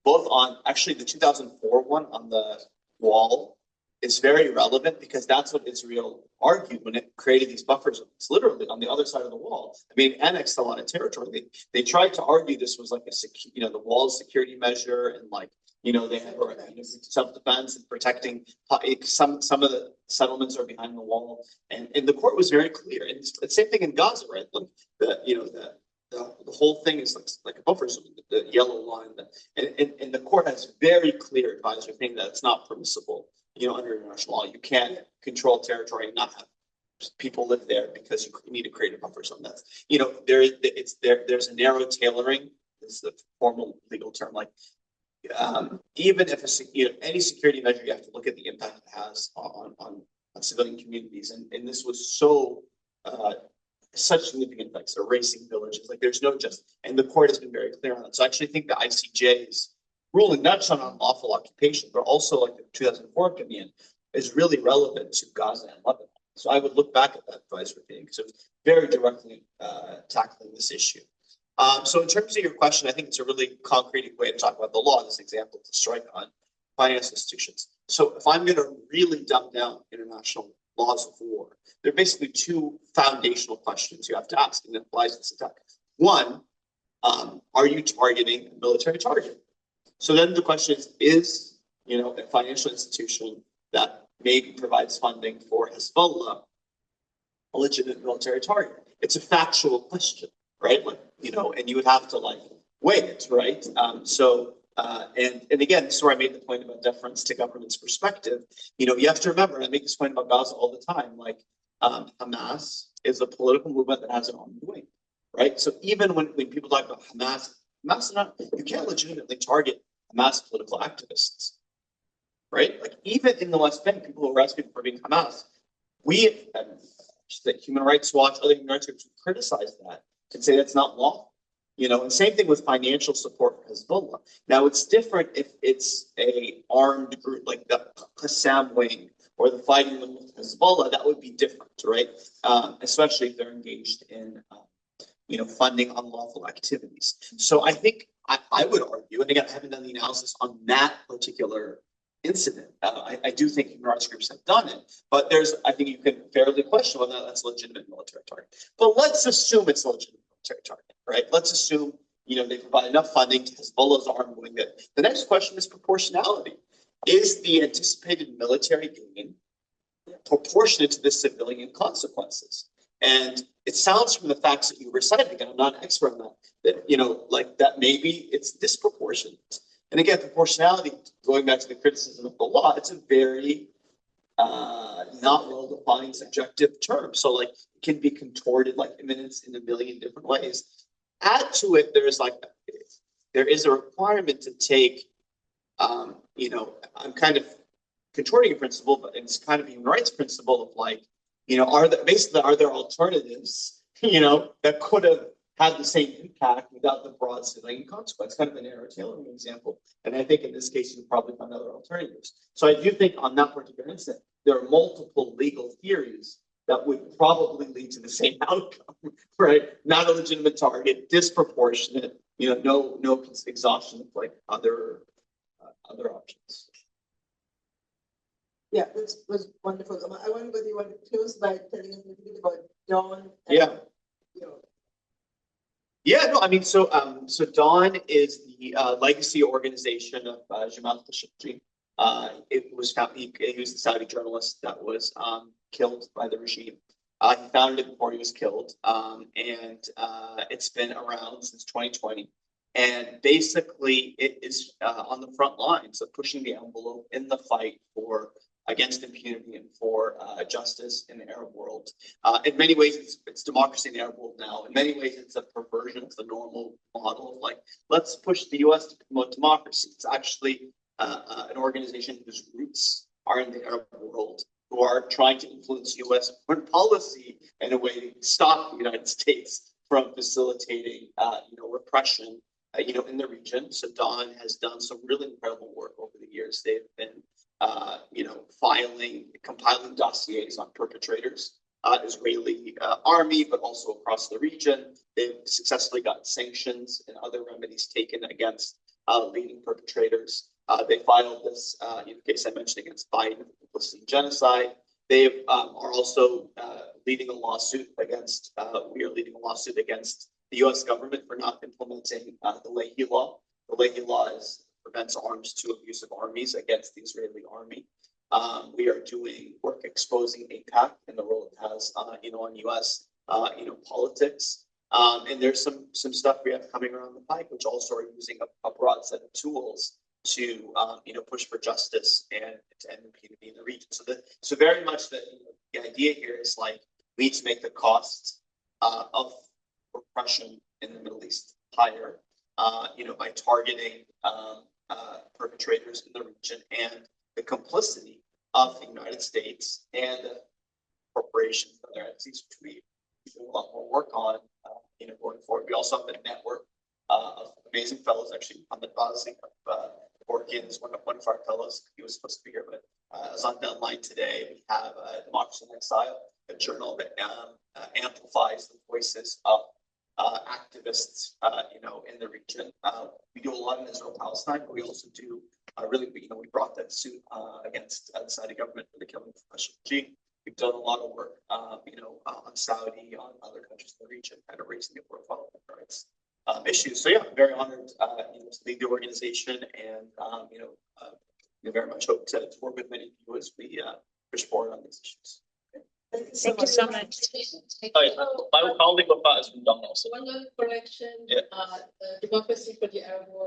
both on actually the 2004 one on the wall is very relevant, because that's what Israel argued when it created these buffer zones, literally on the other side of the wall. I mean, it annexed a lot of territory. They tried to argue this was like a the wall's security measure, and like, they have self-defense and protecting some of the settlements are behind the wall, and the court was very clear. And it's the same thing in Gaza, right? Look, the whole thing is like a buffer zone, the yellow line, and the court has very clear advisory opinion that it's not permissible. Under international law, you can't control territory and not have people live there, because you need to create a buffer zone. That's there's a narrow tailoring. This is the formal legal term. Like even if any security measure, you have to look at the impact it has on civilian communities. And this was so such significant effects, erasing villages, like there's no just, and the court has been very clear on that. So I actually think the ICJ's ruling, not just on unlawful occupation, but also like the 2004 opinion, is really relevant to Gaza and Lebanon. So I would look back at that advisory opinion because it was very directly tackling this issue. So in terms of your question, I think it's a really concrete way to talk about the law, this example to strike on finance institutions. So if I'm going to really dumb down international laws of war, there are basically two foundational questions you have to ask, and it applies to this attack. One, are you targeting a military target? So then the question is, a financial institution that maybe provides funding for Hezbollah a legitimate military target? It's a factual question, right? Like, and you would have to weigh it, right? And again, this is where I made the point about deference to government's perspective. You have to remember, and I make this point about Gaza all the time, Hamas is a political movement that has an armed wing, right? So even when people talk about Hamas is not, you can't legitimately target Hamas political activists, right? Like even in the West Bank, people who arrest people for being Hamas, we, Human Rights Watch, other human rights groups criticize that and say that's not lawful. And same thing with financial support for Hezbollah. Now it's different if it's a armed group like the Qassam wing or the fighting wing with Hezbollah. That would be different, right? Especially if they're engaged in, funding unlawful activities. So I think I would argue, and again, I haven't done the analysis on that particular incident. I do think human rights groups have done it, but I think you can fairly question whether that's a legitimate military target. But let's assume it's a legitimate military target, right? Let's assume, they provide enough funding to Hezbollah's armed wing. The next question is proportionality. Is the anticipated military gain proportionate to the civilian consequences? And it sounds from the facts that you recited, again, I'm not an expert on that, that maybe it's disproportionate. And again, proportionality, going back to the criticism of the law, it's a very not well-defined subjective term. So it can be contorted like imminence in a million different ways. Add to it, there is a requirement to take, I'm kind of contorting a principle, but it's kind of a human rights principle of are there alternatives, that could have had the same impact without the broad civilian consequence, kind of a narrow tailoring example. And I think in this case, you probably find other alternatives. So I do think on that particular incident, there are multiple legal theories that would probably lead to the same outcome, right? Not a legitimate target, disproportionate, no exhaustion of other options. Yeah, this was wonderful. I wonder whether you want to close by telling us a little bit about Dawn. Yeah. Yeah, no, I mean, so Dawn is the legacy organization of Jamal Khashoggi. It was founded, he was the Saudi journalist that was killed by the regime. He founded it before he was killed, and it's been around since 2020. And basically, it is on the front lines of pushing the envelope in the fight against impunity and for justice in the Arab world. In many ways, it's democracy in the Arab world now. In many ways, it's a perversion of the normal model of let's push the U.S. to promote democracy. It's actually an organization whose roots are in the Arab world, who are trying to influence U.S. foreign policy in a way to stop the United States from facilitating, repression, in the region. So Dawn has done some really incredible work over the years. They've been compiling dossiers on perpetrators, Israeli army, but also across the region. They've successfully gotten sanctions and other remedies taken against leading perpetrators. They filed this case I mentioned against Biden for complicity in genocide. They are also leading a lawsuit against. We are leading a lawsuit against the U.S. government for not implementing the Leahy Law. The Leahy Law prevents arms to abusive armies against the Israeli army. We are doing work exposing AIPAC and the role it has, on U.S. Politics. And there's some stuff we have coming around the pike, which also are using a broad set of tools to push for justice and to end impunity in the region. So very much the idea here is we need to make the costs of repression in the Middle East higher, by targeting perpetrators in the region and the complicity of the United States and the corporations and other entities, which we doing a lot more work on, going forward. We also have a network of amazing fellows. Actually, on the Bazi of Orkin is one of our fellows. He was supposed to be here, but is on deadline today. We have Democracy in Exile, a journal that amplifies the voices of activists, in the region. We do a lot in Israel-Palestine, but we also do we brought that suit against the Saudi government for the killing of Khashoggi. We've done a lot of work, on Saudi, on other countries in the region, kind of raising the profile of human rights issues. So yeah, I'm very honored, to lead the organization, and we very much hope to work with many of you as we push forward on these issues. Thank you so much. My colleague Wafa has been done also. One correction, Yeah. democracy for the Arab world.